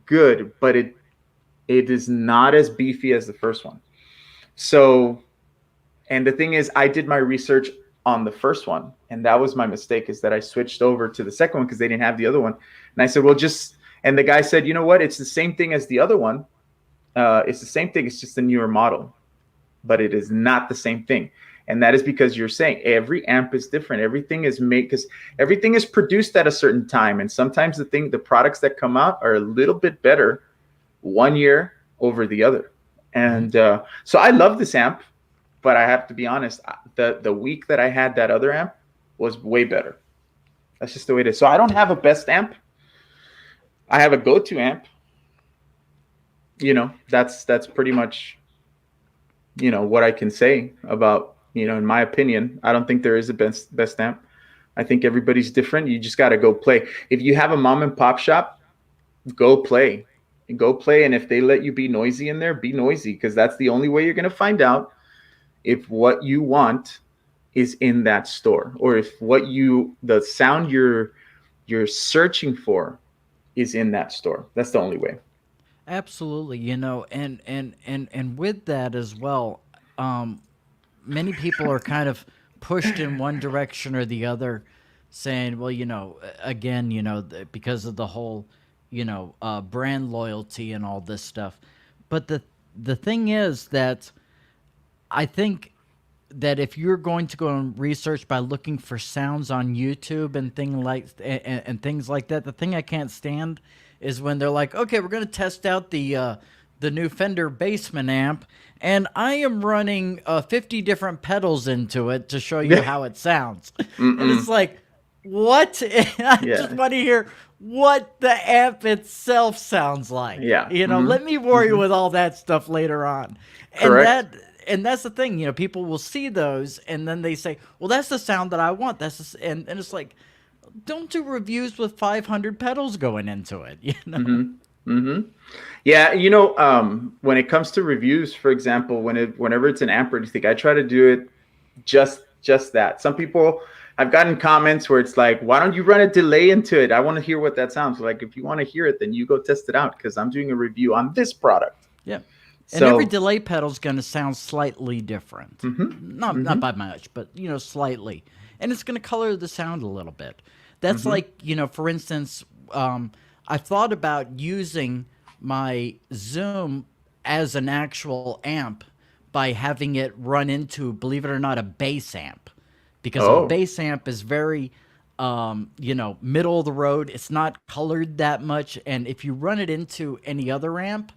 good, but it is not as beefy as the first one. So, and the thing is, I did my research on the first one, and that was my mistake, is that I switched over to the second one because they didn't have the other one. And I said, well, just, and the guy said, you know what? It's the same thing as the other one. It's the same thing. It's just a newer model, but it is not the same thing. And that is because you're saying every amp is different. Everything is made, because everything is produced at a certain time. And sometimes the products that come out are a little bit better one year over the other. And so I love this amp, but I have to be honest, the week that I had that other amp was way better. That's just the way it is. So I don't have a best amp. I have a go-to amp. That's pretty much, what I can say about, in my opinion. I don't think there is a best amp. I think everybody's different. You just got to go play. If you have a mom and pop shop, go play. And if they let you be noisy in there, be noisy, because that's the only way you're going to find out if what you want is in that store, or if the sound you're searching for is in that store. That's the only way. Absolutely, and with that as well, um, many people are kind of pushed in one direction or the other, saying, well, again, because of the whole, brand loyalty and all this stuff. But the thing is that I think that if you're going to go and research by looking for sounds on YouTube and things like that, the thing I can't stand is when they're like, okay, we're going to test out the new Fender Bassman amp, and I am running 50 different pedals into it to show you how it sounds. And it's like, what? I just want to hear what the amp itself sounds like. Yeah. Let me worry with all that stuff later on. Correct. And that's the thing, people will see those and then they say, well, that's the sound that I want. And it's like, don't do reviews with 500 pedals going into it, Yeah, when it comes to reviews, for example, whenever it's an amp or anything, I try to do it just that. Some people, I've gotten comments where it's like, why don't you run a delay into it? I want to hear what that sounds like. If you want to hear it, then you go test it out, because I'm doing a review on this product. Yeah. And every delay pedal is going to sound slightly different. Not by much, but, slightly. And it's going to color the sound a little bit. That's like, for instance, I thought about using my Zoom as an actual amp by having it run into, believe it or not, a bass amp. Because a bass amp is very, middle of the road. It's not colored that much. And if you run it into any other amp,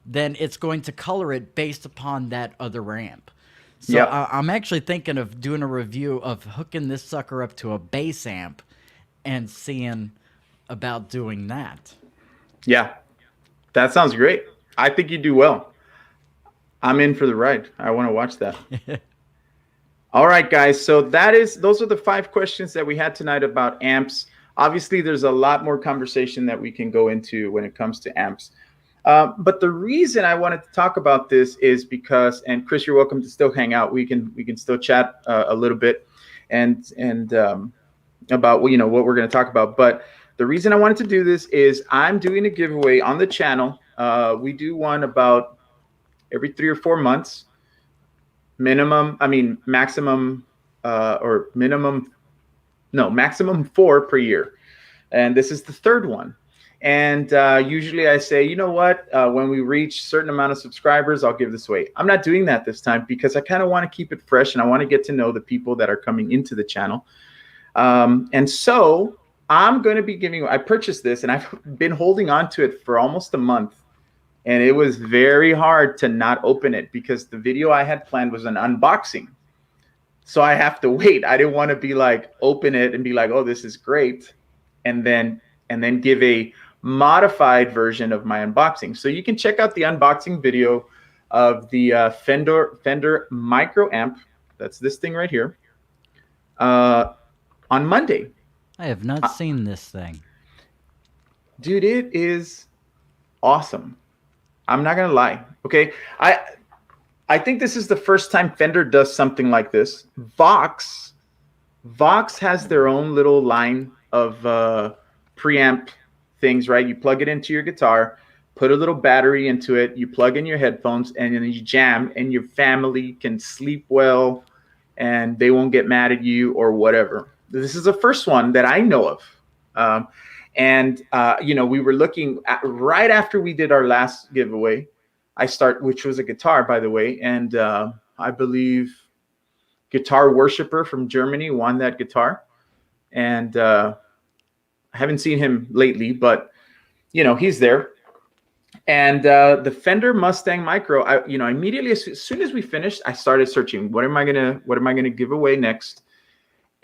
then it's going to color it based upon that other amp. So I'm actually thinking of doing a review of hooking this sucker up to a bass amp and seeing about doing that. Yeah, that sounds great. I think you do well. I'm in for the ride. I want to watch that. All right, guys. So those are the 5 questions that we had tonight about amps. Obviously, there's a lot more conversation that we can go into when it comes to amps. But the reason I wanted to talk about this is because, and Chris, you're welcome to still hang out. We can still chat a little bit and about what we're going to talk about. But the reason I wanted to do this is I'm doing a giveaway on the channel. We do one about every 3 or 4 months. Maximum 4 per year. And this is the 3rd one. And usually I say, you know what, when we reach a certain amount of subscribers, I'll give this away. I'm not doing that this time because I kind of want to keep it fresh and I want to get to know the people that are coming into the channel. And so I'm going to be I purchased this and I've been holding on to it for almost a month. And it was very hard to not open it because the video I had planned was an unboxing. So I have to wait. I didn't want to be like, open it and be like, oh, this is great. And then give a modified version of my unboxing. So you can check out the unboxing video of the Fender Micro Amp. That's this thing right here. On Monday. I have not seen this thing. Dude, it is awesome. I'm not gonna lie. Okay, I think this is the first time Fender does something like this. Vox has their own little line of preamp things, right? You plug it into your guitar, put a little battery into it, you plug in your headphones, and then you jam, and your family can sleep well, and they won't get mad at you or whatever. This is the first one that I know of. We were looking at, right after we did our last giveaway, which was a guitar, by the way, and I believe Guitar Worshipper from Germany won that guitar, and I haven't seen him lately, but he's there. And the Fender Mustang Micro, immediately as soon as we finished, I started searching. What am I gonna give away next?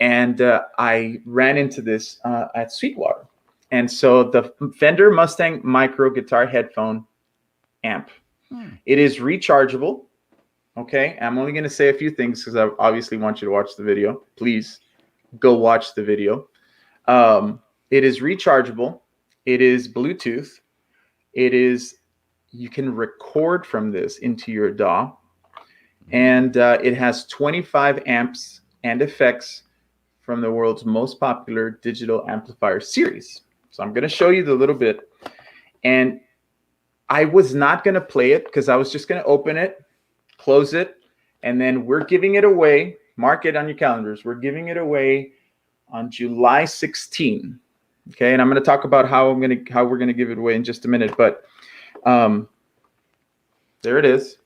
And I ran into this at Sweetwater, and so the Fender Mustang Micro guitar headphone amp. It is rechargeable. Okay, I'm only going to say a few things because I obviously want you to watch the video. Please go watch the video. It is rechargeable. It is Bluetooth. You can record from this into your DAW. And it has 25 amps and effects from the world's most popular digital amplifier series. So I'm going to show you the little bit. And I was not going to play it because I was just going to open it, close it, and then we're giving it away. Mark it on your calendars. We're giving it away on July 16. Okay, and I'm going to talk about how we're going to give it away in just a minute. But there it is,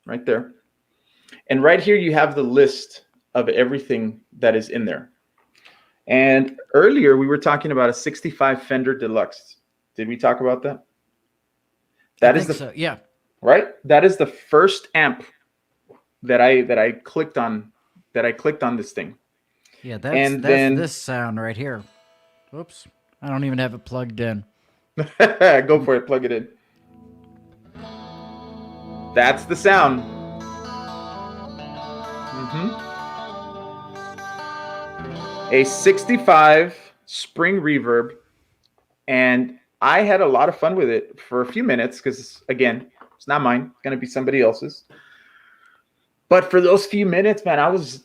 right there. And right here you have the list of everything that is in there. And earlier we were talking about a 65 Fender Deluxe. Did we talk about that? That is so, yeah. Right? That is the first amp that I clicked on this thing. Yeah, that's this sound right here. Oops. I don't even have it plugged in. Go for it, plug it in. That's the sound. A 65 spring reverb, and I had a lot of fun with it for a few minutes because, again, it's not mine. It's going to be somebody else's. But for those few minutes, man, I was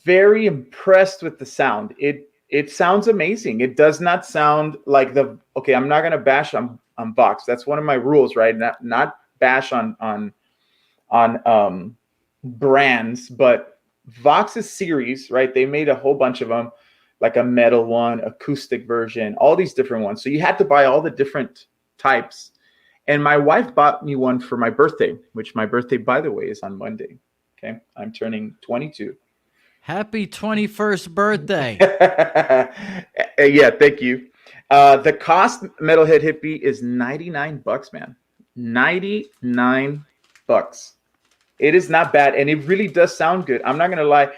very impressed with the sound. It sounds amazing. It does not sound like I'm not going to bash on Vox. That's one of my rules, right? Not bash on brands, but Vox's series, right? They made a whole bunch of them, like a metal one, acoustic version, all these different ones. So you had to buy all the different types. And my wife bought me one for my birthday, which my birthday, by the way, is on Monday. Okay, I'm turning 22. Happy 21st birthday. Yeah, thank you. The cost, Metalhead Hippie, is $99, man. $99. It is not bad, and it really does sound good. I'm not gonna lie.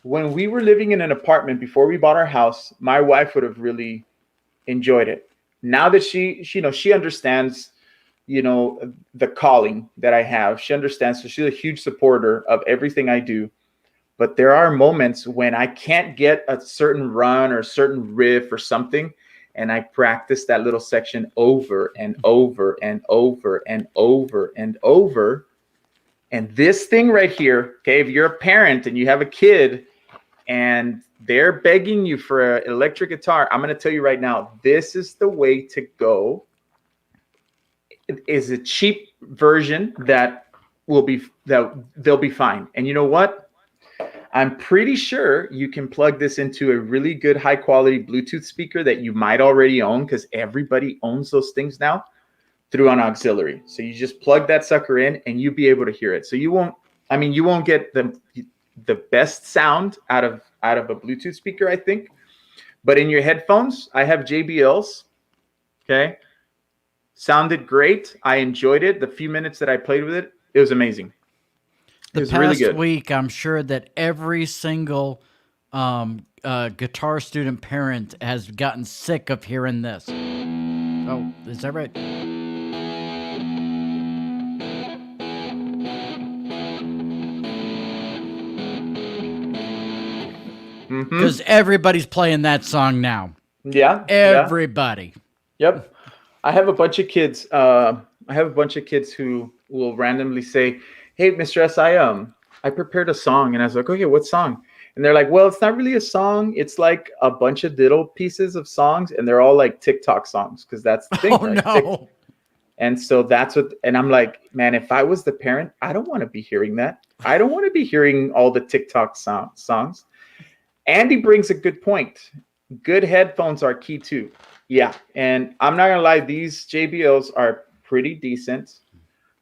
When we were living in an apartment before we bought our house, my wife would have really enjoyed it. Now that she understands, the calling that I have, she understands. So she's a huge supporter of everything I do. But there are moments when I can't get a certain run or a certain riff or something, and I practice that little section over and over and over and over and over. And this thing right here, okay, if you're a parent and you have a kid and they're begging you for an electric guitar, I'm going to tell you right now, this is the way to go. It is a cheap version that they'll be fine. And you know what? I'm pretty sure you can plug this into a really good high quality Bluetooth speaker that you might already own, because everybody owns those things now, through an auxiliary. So you just plug that sucker in and you'll be able to hear it. So you won't get the best sound out of a Bluetooth speaker, I think. But in your headphones, I have JBLs. Okay. Sounded great. I enjoyed it. The few minutes that I played with it, it was amazing. The past really good week, I'm sure that every single guitar student parent has gotten sick of hearing this. Oh, is that right? Because everybody's playing that song now. Yeah. Everybody. Yep. I have a bunch of kids. I have a bunch of kids who will randomly say, "Hey, Mr. S, I prepared a song," and I was like, "Okay, what song?" And they're like, "Well, it's not really a song. It's like a bunch of little pieces of songs, and they're all like TikTok songs because that's the thing, Oh right?" no. And so that's what. And I'm like, man, if I was the parent, I don't want to be hearing that. I don't want to be hearing all the TikTok songs. Andy brings a good point. Good headphones are key too. Yeah, and I'm not gonna lie, these JBLs are pretty decent.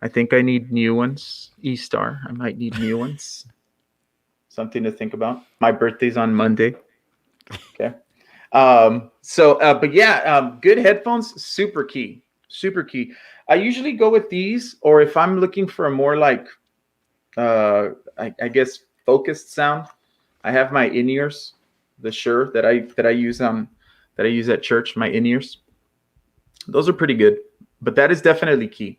I think I need new ones. E-Star, I might need new ones. Something to think about. My birthday's on Monday. Okay. But yeah, good headphones, super key, super key. I usually go with these, or if I'm looking for a more like, I guess focused sound, I have my in-ears, the Shure that I use that I use at church. My in-ears, those are pretty good, but that is definitely key.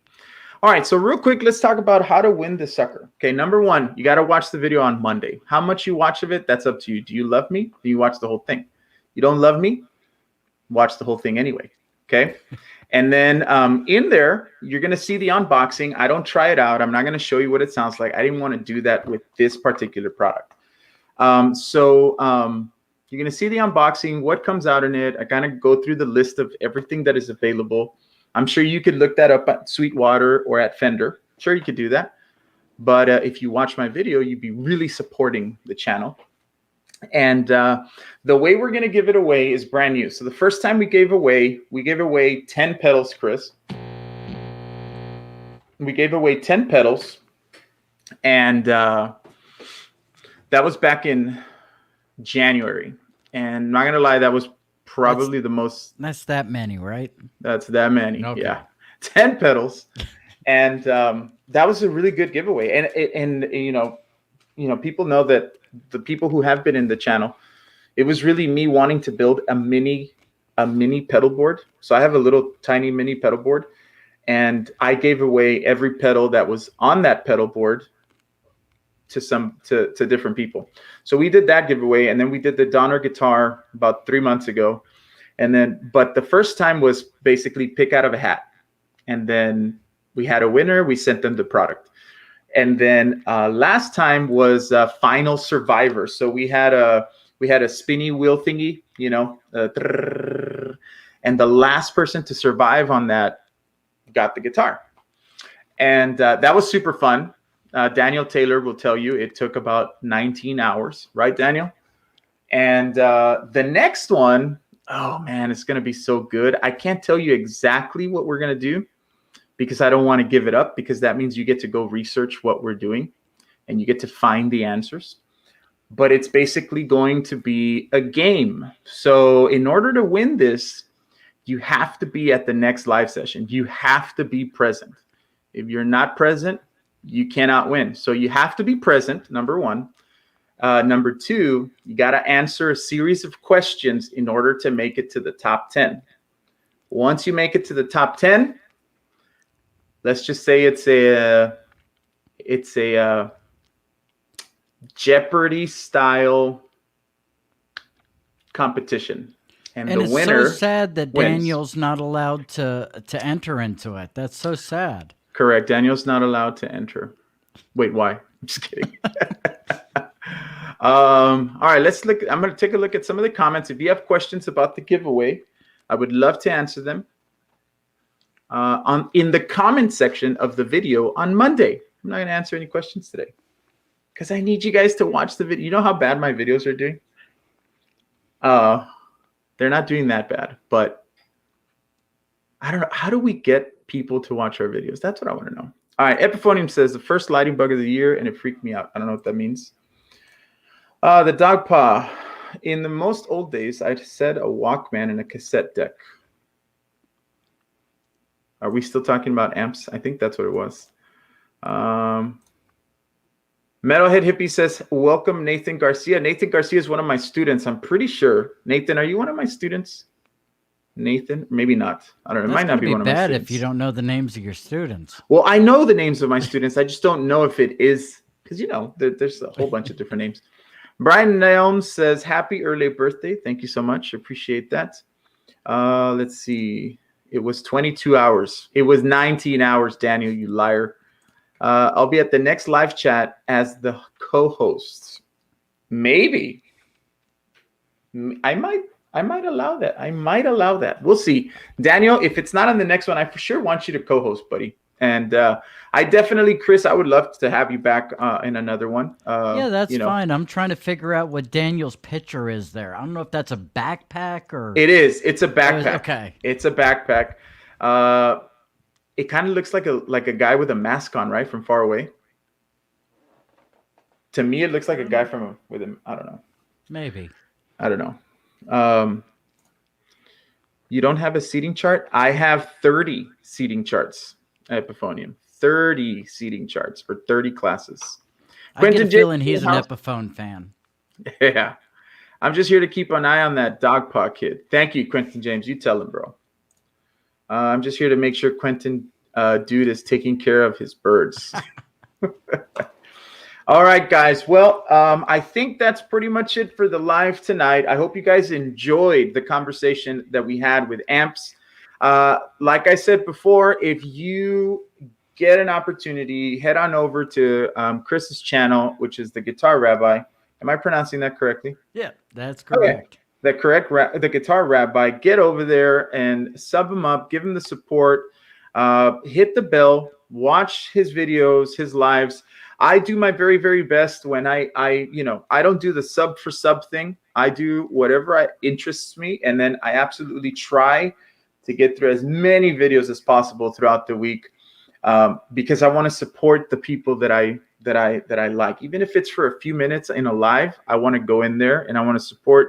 All right, so real quick, let's talk about how to win this sucker. Okay, number one, you got to watch the video on Monday. How much you watch of it, that's up to you. Do you love me? Do you watch the whole thing? You don't love me? Watch the whole thing anyway. Okay. And then in there, you're going to see the unboxing. I don't try it out. I'm not going to show you what it sounds like. I didn't want to do that with this particular product. You're going to see the unboxing, what comes out in it. I kind of go through the list of everything that is available. I'm sure you could look that up at Sweetwater or at Fender. Sure, you could do that. But if you watch my video, you'd be really supporting the channel. And the way we're going to give it away is brand new. So the first time we gave away 10 pedals, Chris. We gave away 10 pedals. And that was back in January. And I'm not going to lie, that was probably the most. That's that many, right? That's that many. Okay. Yeah. 10 pedals. And that was a really good giveaway. And you know, people know that the people who have been in the channel, it was really me wanting to build a mini pedal board. So I have a little tiny mini pedal board, and I gave away every pedal that was on that pedal board to different people. So we did that giveaway, and then we did the Donner guitar about 3 months ago. But the first time was basically pick out of a hat. And then we had a winner, we sent them the product. And then last time was Final Survivor. So we had a spinny wheel thingy, you know, and the last person to survive on that got the guitar. And that was super fun. Daniel Taylor will tell you it took about 19 hours, right, Daniel? And the next one, oh man, it's going to be so good. I can't tell you exactly what we're going to do, because I don't want to give it up, because that means you get to go research what we're doing and you get to find the answers. But it's basically going to be a game. So in order to win this, you have to be at the next live session. You have to be present. If you're not present, you cannot win. So you have to be present, number one. Number two, you got to answer a series of questions in order to make it to the top 10. Once you make it to the top 10, let's just say it's a Jeopardy style competition, and the it's winner so sad that wins. Daniel's not allowed to enter into it. That's so sad. Correct. Daniel's not allowed to enter. Wait, why? I'm just kidding. All right, let's look. I'm going to take a look at some of the comments. If you have questions about the giveaway, I would love to answer them in the comment section of the video on Monday. I'm not going to answer any questions today because I need you guys to watch the video. You know how bad my videos are doing? They're not doing that bad, but I don't know. How do we get people to watch our videos? That's what I want to know. All right, Epiphonium says the first lighting bug of the year, and it freaked me out. I don't know what that means. The dog paw. In the most old days, I said a Walkman and a cassette deck. Are we still talking about amps? I think that's what it was. Metalhead Hippie says, welcome, Nathan Garcia. Nathan Garcia is one of my students, I'm pretty sure. Nathan, are you one of my students? Nathan? Maybe not. I don't know. It might not be one of my students. Bad if you don't know the names of your students. Well, I know the names of my students. I just don't know if it is, because, you know, there's a whole bunch of different names. Brian Nelm says, happy early birthday. Thank you so much. Appreciate that. Let's see. It was 22 hours. It was 19 hours, Daniel, you liar. I'll be at the next live chat as the co-host. Maybe. I might allow that. I might allow that. We'll see. Daniel, if it's not on the next one, I for sure want you to co-host, buddy. And I definitely, Chris, I would love to have you back in another one. Yeah, that's fine. I'm trying to figure out what Daniel's picture is there. I don't know if that's a backpack or... It is. It's a backpack. Okay. It's a backpack. It kind of looks like a guy with a mask on, right, from far away. To me, it looks like a guy with him. I don't know. Maybe. I don't know. You don't have a seating chart? I have 30 seating charts at Epiphonium. 30 seating charts for 30 classes. I get a feeling he's an Epiphone fan. Yeah. I'm just here to keep an eye on that dog paw kid. Thank you, Quentin James. You tell him, bro. I'm just here to make sure Quentin dude is taking care of his birds. All right, guys. Well, I think that's pretty much it for the live tonight. I hope you guys enjoyed the conversation that we had with Amps. Like I said before, if you get an opportunity, head on over to Chris's channel, which is the Guitar Rabbi. Am I pronouncing that correctly? Yeah, that's correct. Okay. The Guitar Rabbi. Get over there and sub him up. Give him the support. Hit the bell. Watch his videos, his lives. I do my very, very best when I don't do the sub for sub thing. I do whatever interests me, and then I absolutely try to get through as many videos as possible throughout the week, because I want to support the people that I like. Even if it's for a few minutes in a live, I want to go in there and I want to support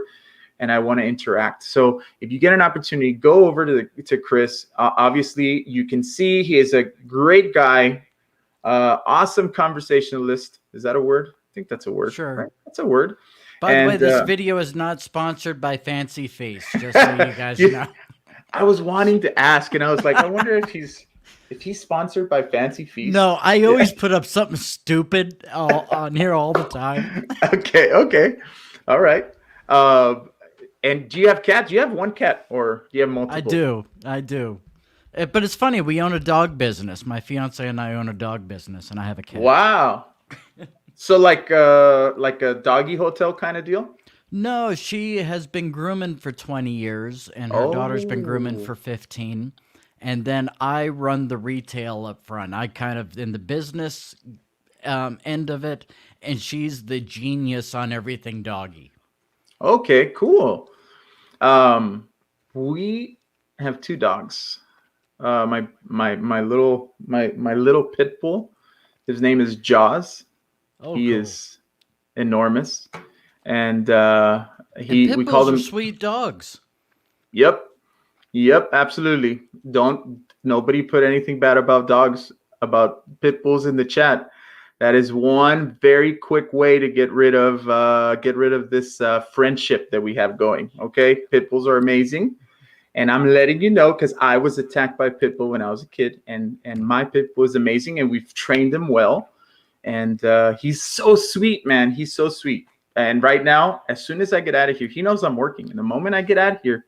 and I want to interact. So if you get an opportunity, go over to Chris. Obviously, you can see he is a great guy. Awesome conversationalist. Is that a word? I think that's a word. Sure. Right? That's a word. By the way, this video is not sponsored by Fancy Feast, just so you guys know. I was wanting to ask, and I was like, I wonder if he's sponsored by Fancy Feast. No, I always put up something stupid on here all the time. Okay. All right. And do you have cats? Do you have one cat, or do you have multiple? I do. But it's funny. We own a dog business. My fiance and I own a dog business, and I have a cat. Wow. So like a doggy hotel kind of deal? No, she has been grooming for 20 years, and her daughter's been grooming for 15. And then I run the retail up front. I kind of in the business end of it, and she's the genius on everything doggy. Okay, cool. We have two dogs. My little pit bull. His name is Jaws. He is enormous, and we call them sweet dogs. Yep, absolutely. Nobody put anything bad about dogs, about pit bulls in the chat. That is one very quick way to get rid of this friendship that we have going. Okay, pit bulls are amazing. And I'm letting you know because I was attacked by a pit bull when I was a kid, and my pit bull is amazing, and we've trained him well. And he's so sweet, man. He's so sweet. And right now, as soon as I get out of here, he knows I'm working. And the moment I get out of here,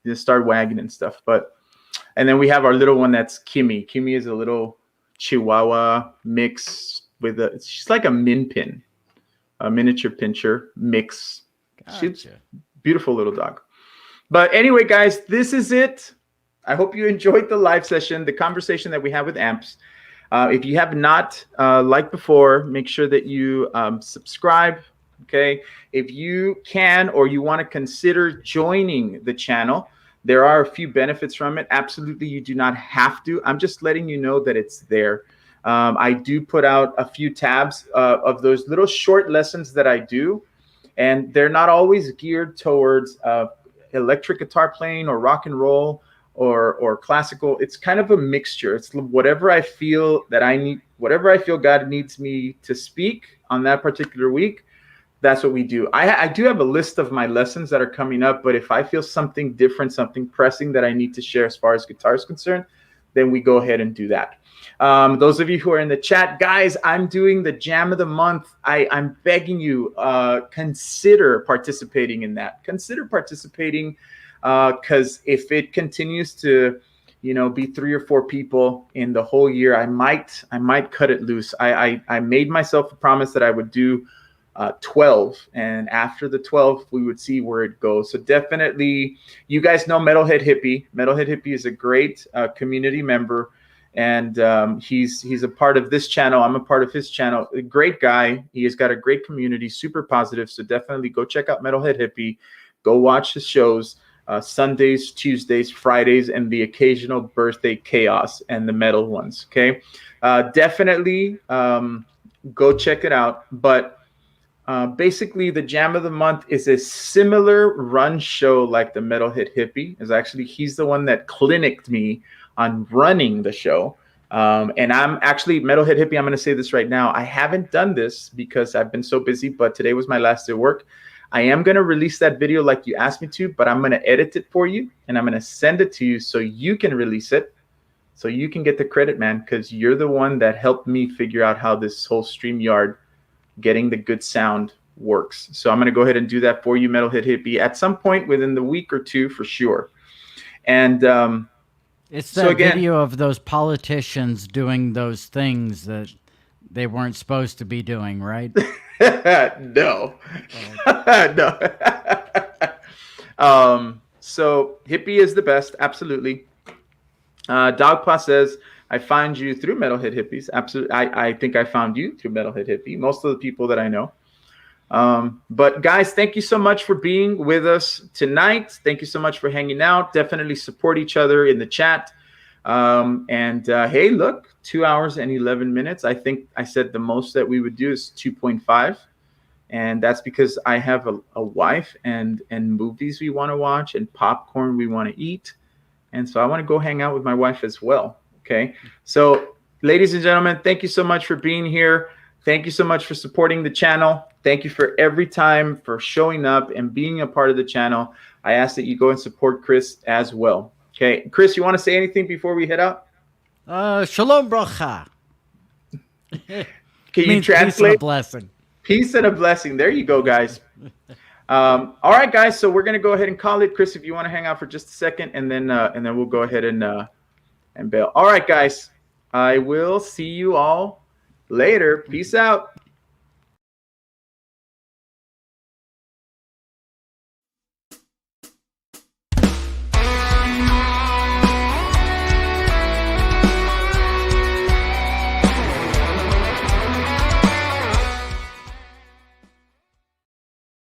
he'll start wagging and stuff. And then we have our little one that's Kimmy. Kimmy is a little Chihuahua mix she's like a min pin, a miniature pinscher mix. Gotcha. She's a beautiful little dog. But anyway, guys, this is it. I hope you enjoyed the live session, the conversation that we had with Amps. If you have not, like before, make sure that you subscribe, okay? If you can or you want to consider joining the channel, there are a few benefits from it. Absolutely, you do not have to. I'm just letting you know that it's there. I do put out a few tabs of those little short lessons that I do, and they're not always geared towards electric guitar playing or rock and roll or classical. It's kind of a mixture. It's whatever I feel that I need, whatever I feel God needs me to speak on that particular week. That's what we do. I do have a list of my lessons that are coming up, but if I feel something different, something pressing that I need to share as far as guitar is concerned, then we go ahead and do that. Those of you who are in the chat, guys, I'm doing the Jam of the Month. I'm begging you, consider participating in that. Consider participating, because if it continues to be 3 or 4 people in the whole year. I might cut it loose. I made myself a promise that I would do 12, and after the 12 we would see where it goes. So definitely, you guys know Metalhead Hippie. Metalhead Hippie is a great community member, and he's a part of this channel. I'm a part of his channel. A great guy. He has got a great community, super positive. So definitely go check out Metalhead Hippie. Go watch his shows. Sundays, Tuesdays, Fridays, and the occasional birthday chaos and the metal ones. Okay, definitely go check it out. But basically, the Jam of the Month is a similar run show like the Metalhead Hippie. Is actually, he's the one that clinicked me on running the show. And I'm actually, Metalhead Hippie, I'm going to say this right now. I haven't done this because I've been so busy, but today was my last day of work. I am going to release that video like you asked me to, but I'm going to edit it for you, and I'm going to send it to you so you can release it, so you can get the credit, man, because you're the one that helped me figure out how this whole StreamYard, getting the good sound, works. So I'm going to go ahead and do that for you, Metalhead Hippie, at some point within the week or two for sure. And it's that video of those politicians doing those things that they weren't supposed to be doing, right? No. No. So Hippie is the best, absolutely. Dogpaw says, I find you through Metalhead Hippies. Absolutely. I think I found you through Metalhead Hippie, most of the people that I know. But guys, thank you so much for being with us tonight. Thank you so much for hanging out. Definitely support each other in the chat. Hey, look, 2 hours and 11 minutes. I think I said the most that we would do is 2.5. And that's because I have a wife and movies we want to watch and popcorn we want to eat. And so I want to go hang out with my wife as well. Okay. So ladies and gentlemen, thank you so much for being here. Thank you so much for supporting the channel. Thank you for every time for showing up and being a part of the channel. I ask that you go and support Chris as well. Okay. Chris, you want to say anything before we head out? Shalom bracha. Can you translate? Peace and a blessing. Peace and a blessing. There you go, guys. All right, guys. So we're gonna go ahead and call it. Chris, if you want to hang out for just a second, and then we'll go ahead and bail. All right, guys. I will see you all later. Peace out.